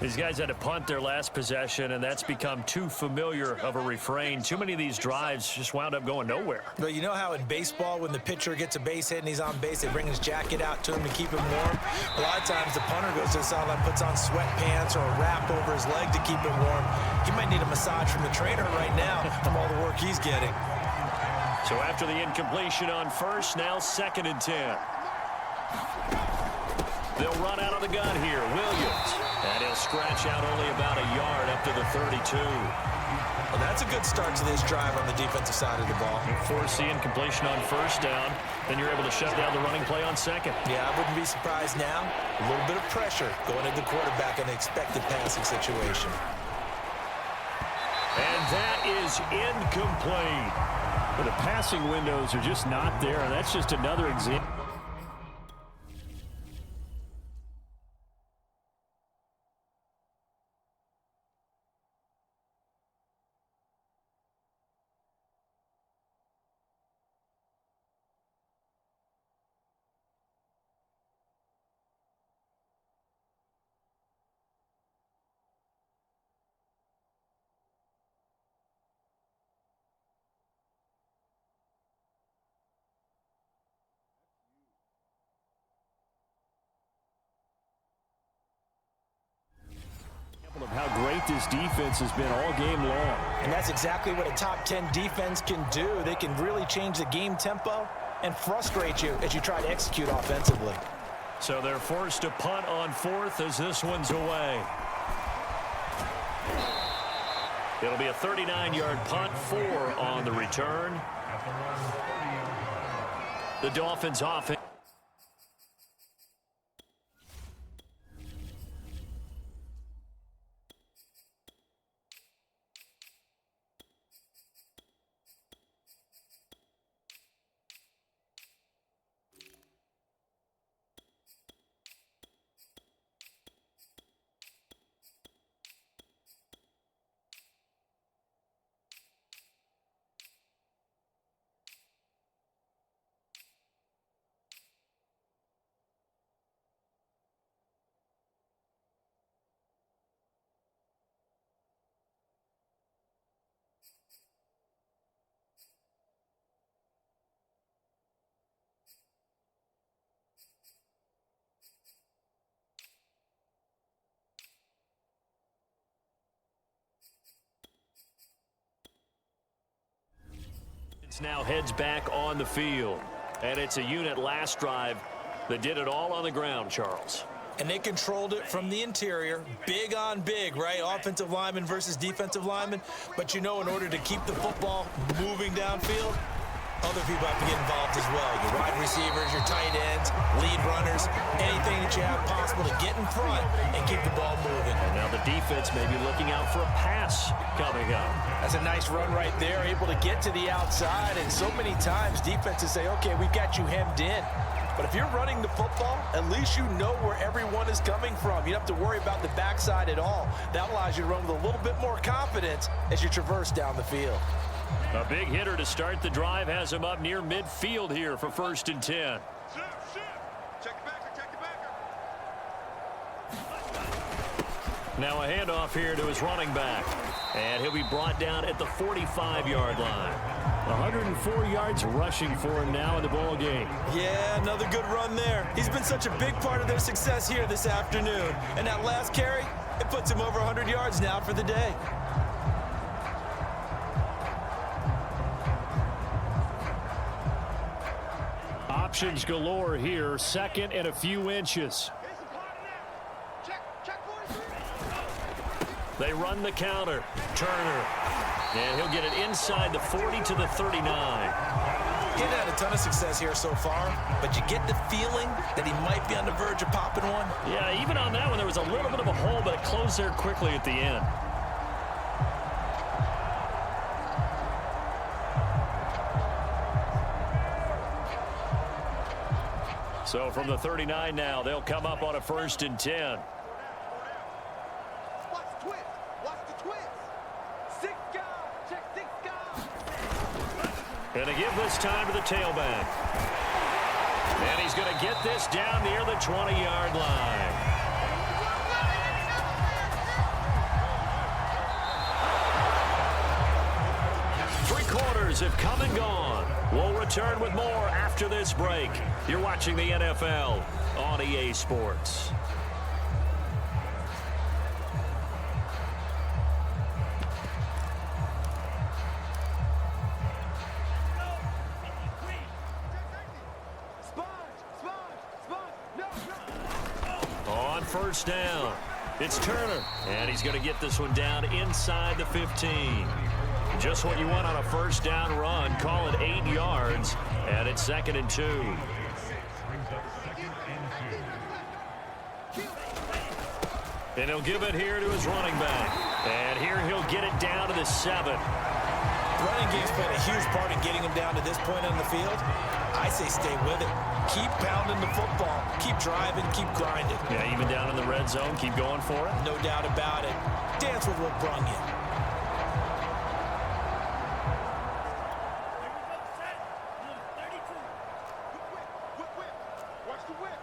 These guys had to punt their last possession, and that's become too familiar of a refrain. Too many of these drives just wound up going nowhere. But you know how in baseball, when the pitcher gets a base hit and he's on base, they bring his jacket out to him to keep him warm? A lot of times the punter goes to the sideline, puts on sweatpants or a wrap over his leg to keep him warm. He might need a massage from the trainer right now from all the work he's getting. So after the incompletion on first, now 2nd and 10. They'll run out of the gun here. Williams. And he'll scratch out only about a yard up to the 32. Well, that's a good start to this drive on the defensive side of the ball. Force the incompletion on first down. Then you're able to shut down the running play on second. Yeah, I wouldn't be surprised now. A little bit of pressure going into the quarterback in the expected passing situation. And that is incomplete. But the passing windows are just not there, and that's just another example. Of how great this defense has been all game long. And that's exactly what a top 10 defense can do. They can really change the game tempo and frustrate you as you try to execute offensively. So they're forced to punt on 4th as this one's away. It'll be a 39-yard punt, 4 on the return. The Dolphins offense. Now heads back on the field. And it's a unit last drive that did it all on the ground, Charles. And they controlled it from the interior. Big on big, right? Offensive lineman versus defensive lineman. But you know, in order to keep the football moving downfield, other people have to get involved as well. Your wide receivers, your tight ends, lead runners, anything that you have possible to get in front and keep the ball moving. And now the defense may be looking out for a pass coming up. That's a nice run right there, able to get to the outside. And so many times defenses say, okay, we've got you hemmed in. But if you're running the football, at least you know where everyone is coming from. You don't have to worry about the backside at all. That allows you to run with a little bit more confidence as you traverse down the field. A big hitter to start the drive has him up near midfield here for 1st and 10. Check the backer, check the backer. Now a handoff here to his running back. And he'll be brought down at the 45-yard line. 104 yards rushing for him now in the ball game. Yeah, another good run there. He's been such a big part of their success here this afternoon. And that last carry, it puts him over 100 yards now for the day. Options galore here. 2nd and a few inches. Check 43. They run the counter. Turner. And he'll get it inside the 40 to the 39. He's had a ton of success here so far, but you get the feeling that he might be on the verge of popping one. Yeah, even on that one, there was a little bit of a hole, but it closed there quickly at the end. So from the 39 now, they'll come up on a 1st and 10. Watch the twist. Watch the twist. 6 guys. Check 6 guys. And they give this time to the tailback. And he's going to get this down near the 20-yard line. Three quarters have come and gone. We'll return with more after this break. You're watching the NFL on EA Sports. On first down, it's Turner, and he's going to get this one down inside the 15. Just what you want on a first down run. Call it 8 yards, and it's 2nd and 2. And he'll give it here to his running back. And here he'll get it down to the 7. Running game's played a huge part in getting him down to this point on the field. I say stay with it. Keep pounding the football. Keep driving. Keep grinding. Yeah, even down in the red zone, keep going for it. No doubt about it. Dance with what brung you. Watch the whip.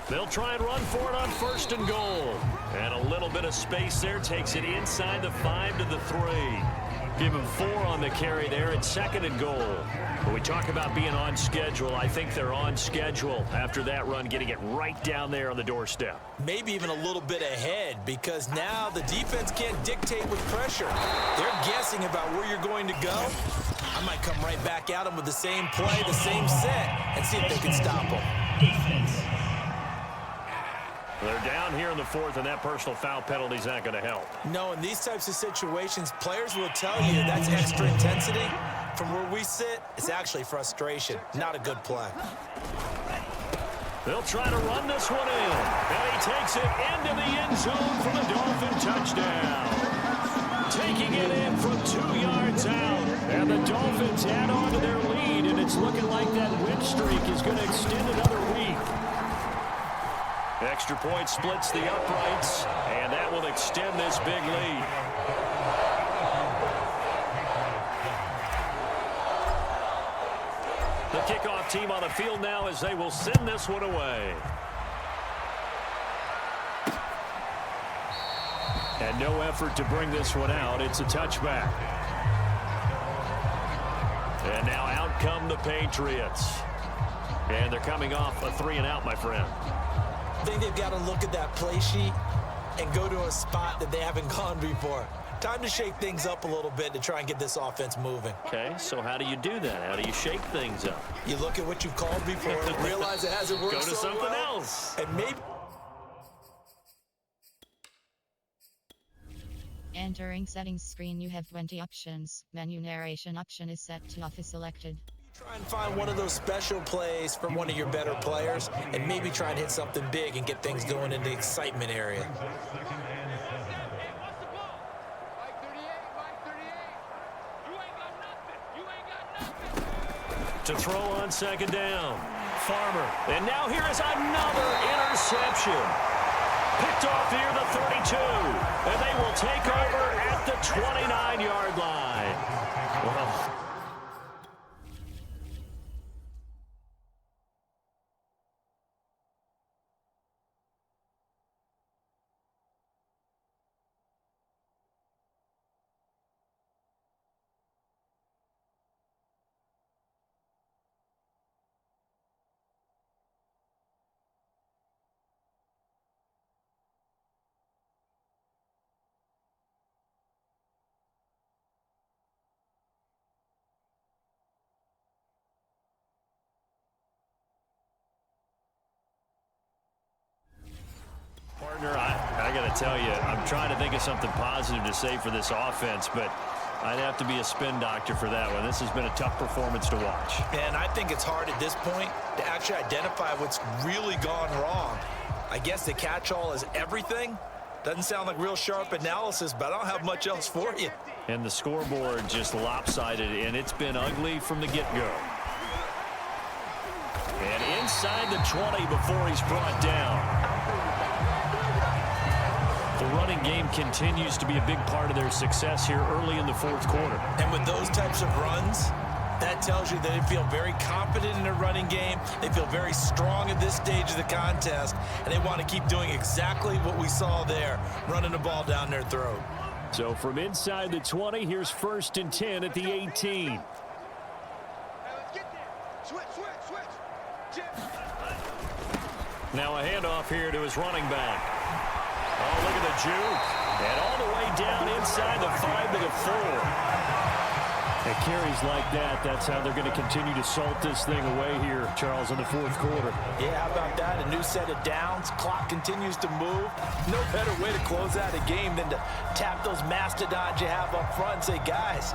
They'll try and run for it on 1st and goal. And a little bit of space there takes it inside the 5 to the 3. Give him 4 on the carry there at 2nd and goal. When we talk about being on schedule, I think they're on schedule after that run, getting it right down there on the doorstep. Maybe even a little bit ahead, because now the defense can't dictate with pressure. They're guessing about where you're going to go. I might come right back at them with the same play, the same set, and see if they can stop them. They're down here in the 4th, and that personal foul penalty is not going to help. No, in these types of situations, players will tell you that's extra intensity. From where we sit, it's actually frustration, not a good play. They'll try to run this one in, and he takes it into the end zone for the Dolphin touchdown. Taking it in from 2 yards out, and the Dolphins add on to their lead, and it's looking like that win streak is going to extend another week. Extra point splits the uprights, and that will extend this big lead. The kickoff team on the field now as they will send this one away. And no effort to bring this one out. It's a touchback. And now out come the Patriots. And they're coming off a 3-and-out, my friend. I think they've got to look at that play sheet and go to a spot that they haven't gone before. Time to shake things up a little bit to try and get this offense moving. Okay, so how do you do that? How do you shake things up? You look at what you've called before, realize it hasn't worked Go to so something well, else. and maybe... Entering settings screen, you have 20 options. Menu narration option is set to off is selected. Try and find one of those special plays from one of your better players and maybe try and hit something big and get things going in the excitement area. To throw on 2nd down. Farmer. And now here is another interception. Picked off near the 32. And they will take over at the 29-yard line. Well, partner, I got to tell you, I'm trying to think of something positive to say for this offense, but I'd have to be a spin doctor for that one. This has been a tough performance to watch. And I think it's hard at this point to actually identify what's really gone wrong. I guess the catch-all is everything. Doesn't sound like real sharp analysis, but I don't have much else for you. And the scoreboard just lopsided, and it's been ugly from the get-go. And inside the 20 before he's brought down. game continues to be a big part of their success here early in the fourth quarter. And with those types of runs, that tells you that they feel very confident in their running game. They feel very strong at this stage of the contest, and they want to keep doing exactly what we saw there, running the ball down their throat. So from inside the 20, here's 1st and 10 at the 18. Now a handoff here to his running back. Oh, look at the juke. And all the way down inside the 5 to the 4. It carries like that. That's how they're going to continue to salt this thing away here, Charles, in the fourth quarter. Yeah, how about that? A new set of downs. Clock continues to move. No better way to close out a game than to tap those mastodons you have up front and say, guys,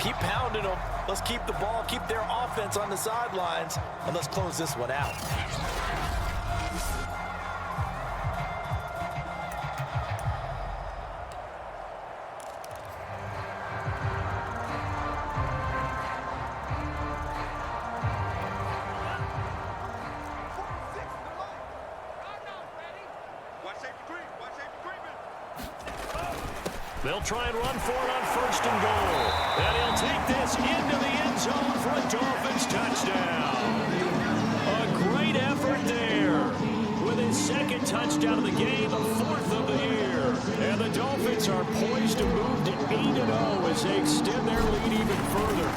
keep pounding them. Let's keep the ball, keep their offense on the sidelines, and let's close this one out. They'll try and run for it on 1st and goal. And he'll take this into the end zone for a Dolphins touchdown. A great effort there. With his 2nd touchdown of the game, 4th of the year. And the Dolphins are poised to move to 8-0 as they extend their lead even further.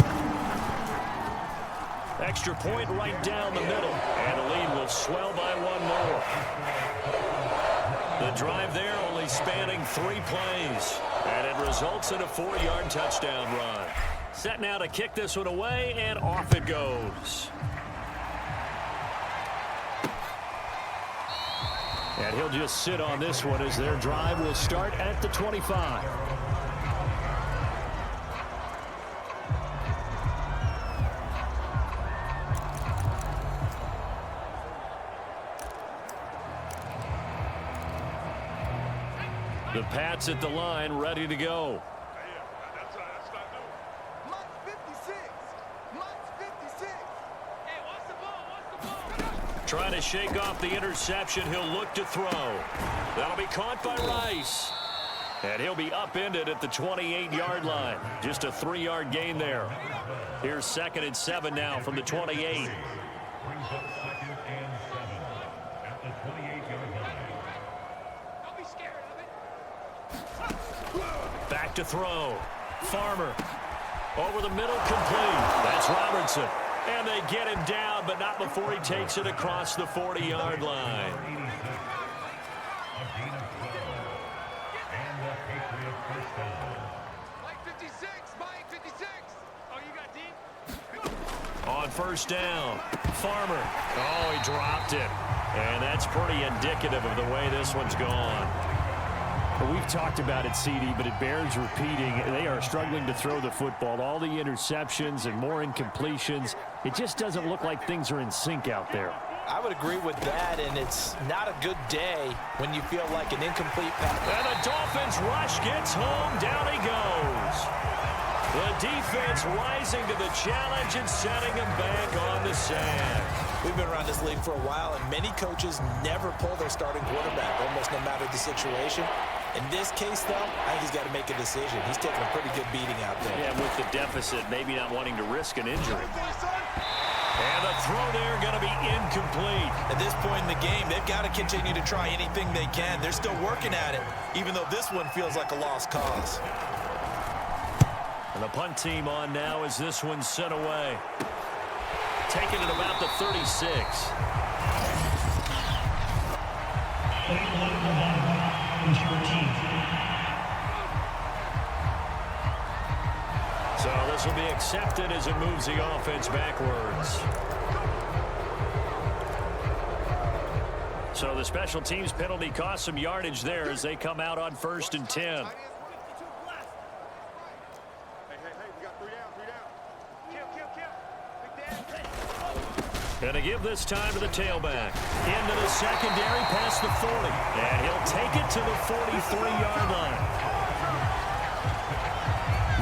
Extra point right down the middle. And the lead will swell by 1 more. The drive there only spanning 3 plays. And it results in a 4-yard touchdown run. Set now to kick this one away, and off it goes. And he'll just sit on this one as their drive will start at the 25. The Pats at the line, ready to go. Trying to shake off the interception. He'll look to throw. That'll be caught by Rice. And he'll be upended at the 28-yard line. Just a 3-yard gain there. Here's 2nd and 7 now from the 28. Brings up 2nd and 7 at the 28-yard line. Don't be scared of it. Back to throw. Farmer. Over the middle, complete. That's Robertson. And they get him down, but not before he takes it across the 40-yard line. A gain of 12. And the Patriots first down. Mike 56, Mike 56. Oh, you got deep? On 1st down, Farmer. Oh, he dropped it. And that's pretty indicative of the way this one's gone. We've talked about it, CD, but it bears repeating. They are struggling to throw the football. All the interceptions and more incompletions. It just doesn't look like things are in sync out there. I would agree with that, and it's not a good day when you feel like an incomplete pass. And the Dolphins rush gets home. Down he goes. The defense rising to the challenge and setting him back on the sand. We've been around this league for a while, and many coaches never pull their starting quarterback, almost no matter the situation. In this case, though, I think he's got to make a decision. He's taking a pretty good beating out there. Yeah, with the deficit, maybe not wanting to risk an injury. And the throw there going to be incomplete. At this point in the game, they've got to continue to try anything they can. They're still working at it, even though this one feels like a lost cause. And the punt team on now as this one's sent away. Taking it about the 36. So this will be accepted as it moves the offense backwards. So the special teams penalty cost some yardage there as they come out on 1st and 10. Going to give this time to the tailback. Into the secondary, past the 40. And he'll take it to the 43-yard line.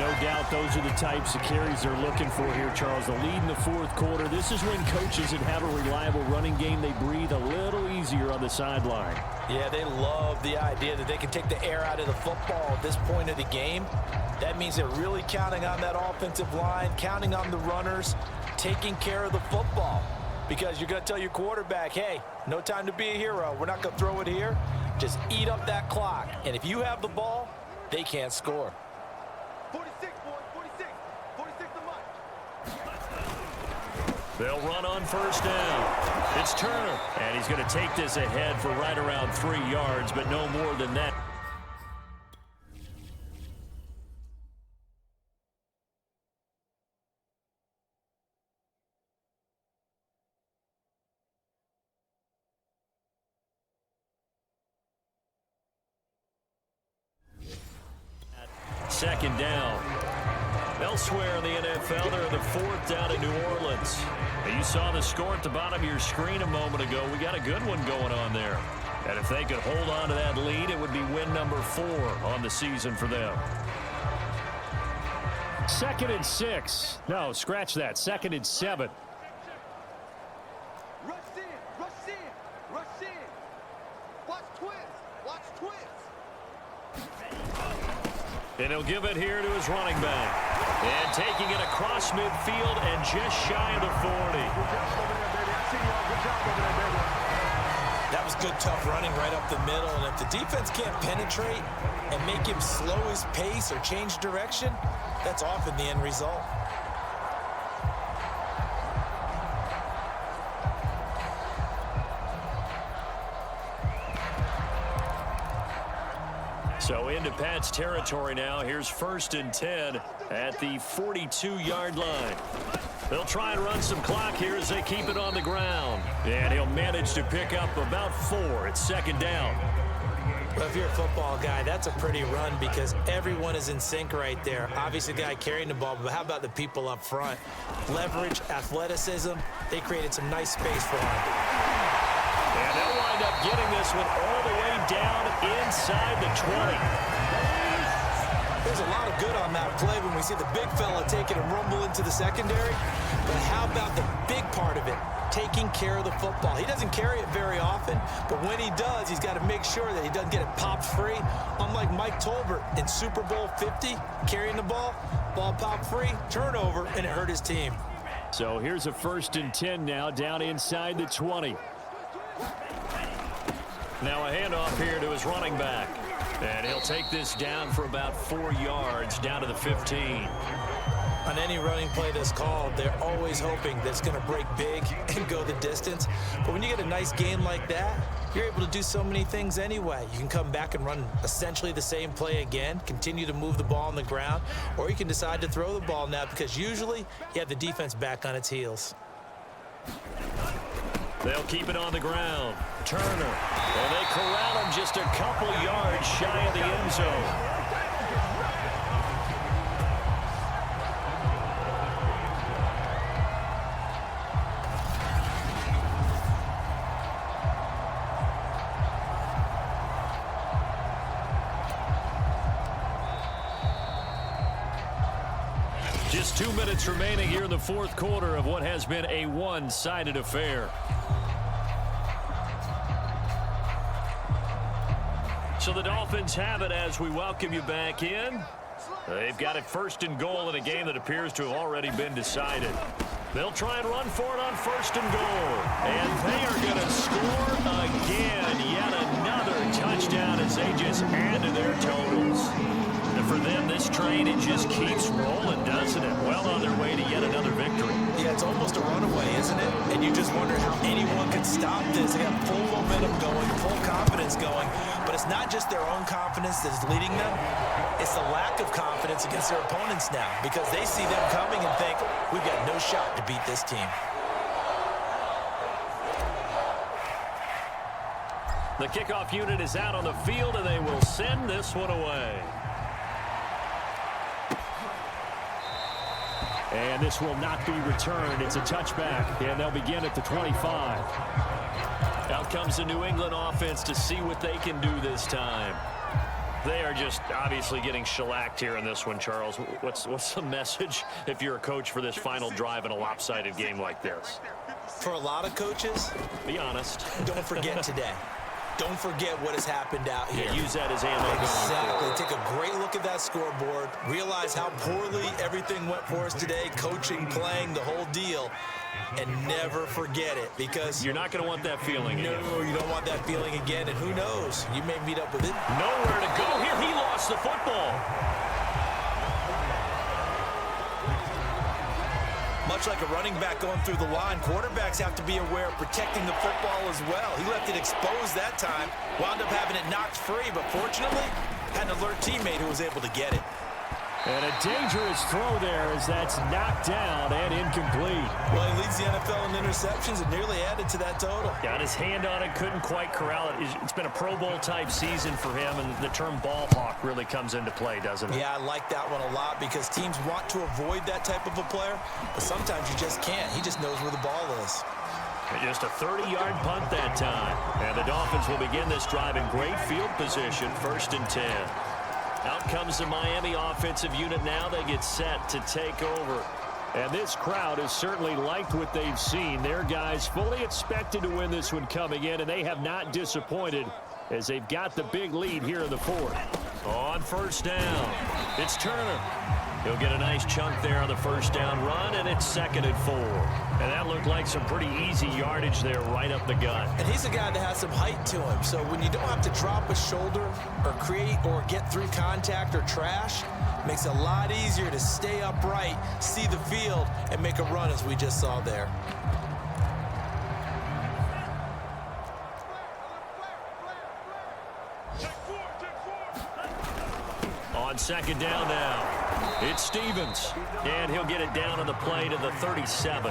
No doubt those are the types of carries they're looking for here, Charles. The lead in the fourth quarter. This is when coaches that have a reliable running game, they breathe a little easier on the sideline. Yeah, they love the idea that they can take the air out of the football at this point of the game. That means they're really counting on that offensive line, counting on the runners, taking care of the football. Because you're going to tell your quarterback, hey, no time to be a hero. We're not going to throw it here. Just eat up that clock. And if you have the ball, they can't score. 46, boys, 46. 46 to much. They'll run on first down. It's Turner, and he's going to take this ahead for right around 3 yards, but no more than that. Second down. Elsewhere in the NFL, they're in the fourth down in New Orleans. And you saw the score at the bottom of your screen a moment ago. We got a good one going on there. And if they could hold on to that lead, it would be win number 4 on the season for them. 2nd and 6. No, scratch that. 2nd and 7. Rush in, rush in, rush in. Watch twist, watch twist. And he'll give it here to his running back. And taking it across midfield and just shy of the 40. That was good, tough running right up the middle. And if the defense can't penetrate and make him slow his pace or change direction, that's often the end result. So into Pat's territory now. Here's 1st and 10 at the 42-yard line. They'll try and run some clock here as they keep it on the ground. And he'll manage to pick up about 4. It's 2nd down. Well, if you're a football guy, that's a pretty run because everyone is in sync right there. Obviously, the guy carrying the ball, but how about the people up front? Leverage, athleticism, they created some nice space for him. And they'll wind up getting this one all the way down inside the 20. There's a lot of good on that play when we see the big fella taking a rumble into the secondary. But how about the big part of it, taking care of the football? He doesn't carry it very often, but when he does, he's got to make sure that he doesn't get it popped free. Unlike Mike Tolbert in Super Bowl 50, carrying the ball popped free, turnover, and it hurt his team. So here's a 1st and 10 now, down inside the 20. Now a handoff here to his running back. And he'll take this down for about 4 yards, down to the 15. On any running play that's called, they're always hoping that it's going to break big and go the distance. But when you get a nice gain like that, you're able to do so many things anyway. You can come back and run essentially the same play again, continue to move the ball on the ground, or you can decide to throw the ball now because usually you have the defense back on its heels. They'll keep it on the ground. Turner. And they corral him just a couple yards shy of the end zone. Just 2 minutes remaining here in the fourth quarter of what has been a one-sided affair. So the Dolphins have it as we welcome you back in. They've got it 1st and goal in a game that appears to have already been decided. They'll try and run for it on 1st and goal. And they are going to score again. Yet another touchdown as they just add to their totals. And for them, this train, it just keeps rolling, doesn't it? Well on their way to yet another victory. Yeah, it's almost a runaway, isn't it? And you just wonder how anyone could stop this. They got full momentum going, full confidence going. But it's not just their own confidence that's leading them. It's the lack of confidence against their opponents now because they see them coming and think, we've got no shot to beat this team. The kickoff unit is out on the field, and they will send this one away. And this will not be returned. It's a touchback, and they'll begin at the 25. Out comes the New England offense to see what they can do this time. They are just obviously getting shellacked here in this one, Charles. What's the message if you're a coach for this final drive in a lopsided game like this? For a lot of coaches, be honest. Don't forget today. Don't forget what has happened out here. Yeah, use that as ammo. Exactly. Take a great look at that scoreboard. Realize how poorly everything went for us today. Coaching, playing, the whole deal. And never forget it, because you're not going to want that feeling again. No, you don't want that feeling again. And who knows? You may meet up with it. Nowhere to go here. He lost the football. Much like a running back going through the line, quarterbacks have to be aware of protecting the football as well. He left it exposed that time, wound up having it knocked free, but fortunately, had an alert teammate who was able to get it. And a dangerous throw there as that's knocked down and incomplete. Well, he leads the NFL in interceptions and nearly added to that total. Got his hand on it, couldn't quite corral it. It's been a Pro Bowl type season for him, and the term ball hawk really comes into play, doesn't it? Yeah, I like that one a lot because teams want to avoid that type of a player, but sometimes you just can't. He just knows where the ball is. Just a 30-yard punt that time. And the Dolphins will begin this drive in great field position, 1st and 10. Out comes the Miami offensive unit now. They get set to take over. And this crowd has certainly liked what they've seen. Their guys fully expected to win this one coming in, and they have not disappointed as they've got the big lead here in the 4th. On 1st down, it's Turner. He'll get a nice chunk there on the 1st down run, and it's 2nd and 4. And that looked like some pretty easy yardage there right up the gut. And he's a guy that has some height to him, so when you don't have to drop a shoulder or create or get through contact or trash, it makes it a lot easier to stay upright, see the field, and make a run as we just saw there. On 2nd down now. It's Stevens, and he'll get it down on the play to the 37.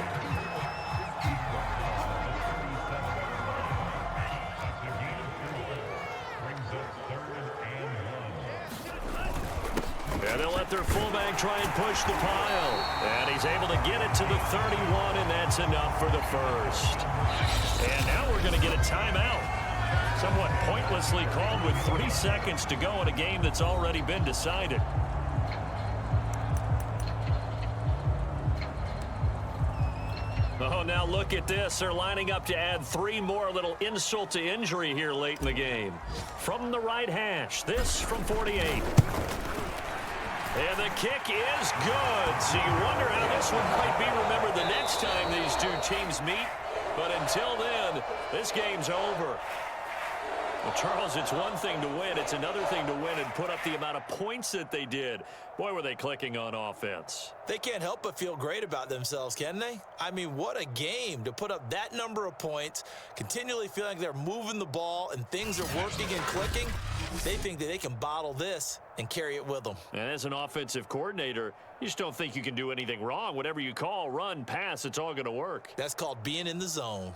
And they'll let their fullback try and push the pile. And he's able to get it to the 31, and that's enough for the 1st. And now we're going to get a timeout. Somewhat pointlessly called with 3 seconds to go in a game that's already been decided. Oh, now look at this. They're lining up to add 3 more, a little insult to injury here late in the game. From the right hash, this from 48. And the kick is good. So you wonder how this one might be remembered the next time these two teams meet. But until then, this game's over. Well, Charles, it's one thing to win. It's another thing to win and put up the amount of points that they did. Boy, were they clicking on offense. They can't help but feel great about themselves, can they? I mean, what a game to put up that number of points, continually feeling like they're moving the ball and things are working and clicking. They think that they can bottle this and carry it with them. And as an offensive coordinator, you just don't think you can do anything wrong. Whatever you call, run, pass, it's all going to work. That's called being in the zone.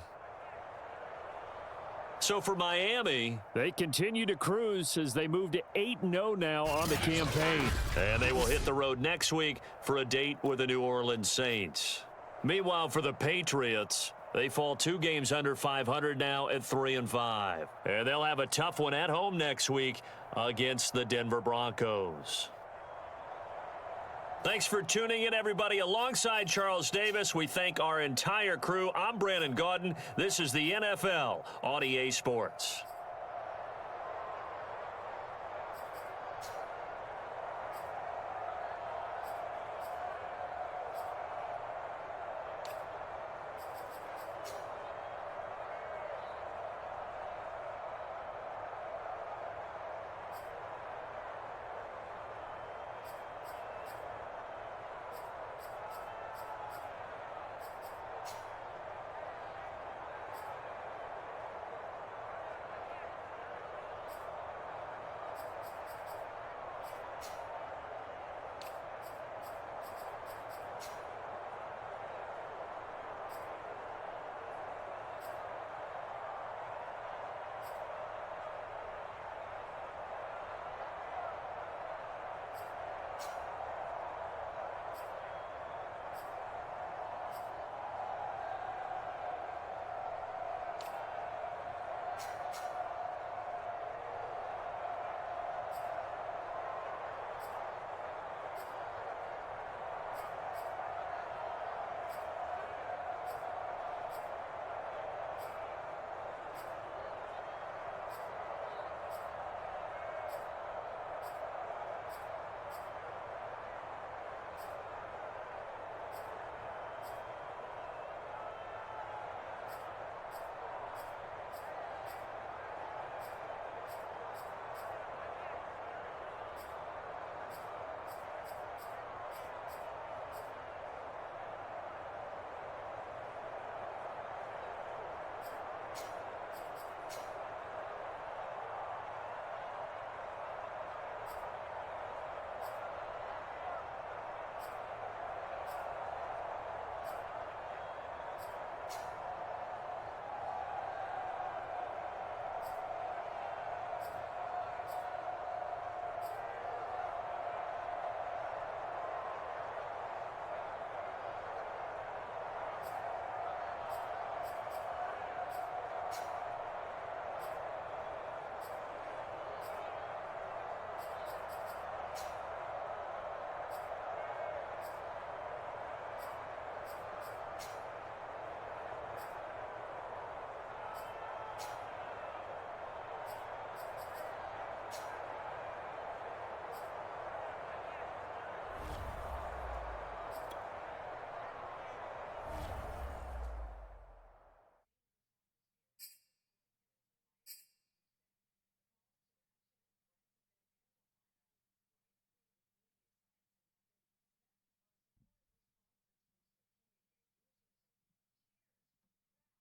So for Miami, they continue to cruise as they move to 8-0 now on the campaign. And they will hit the road next week for a date with the New Orleans Saints. Meanwhile, for the Patriots, they fall 2 games under 500 now at 3-5. And they'll have a tough one at home next week against the Denver Broncos. Thanks for tuning in, everybody. Alongside Charles Davis, we thank our entire crew. I'm Brandon Gaudin. This is the NFL on EA Sports.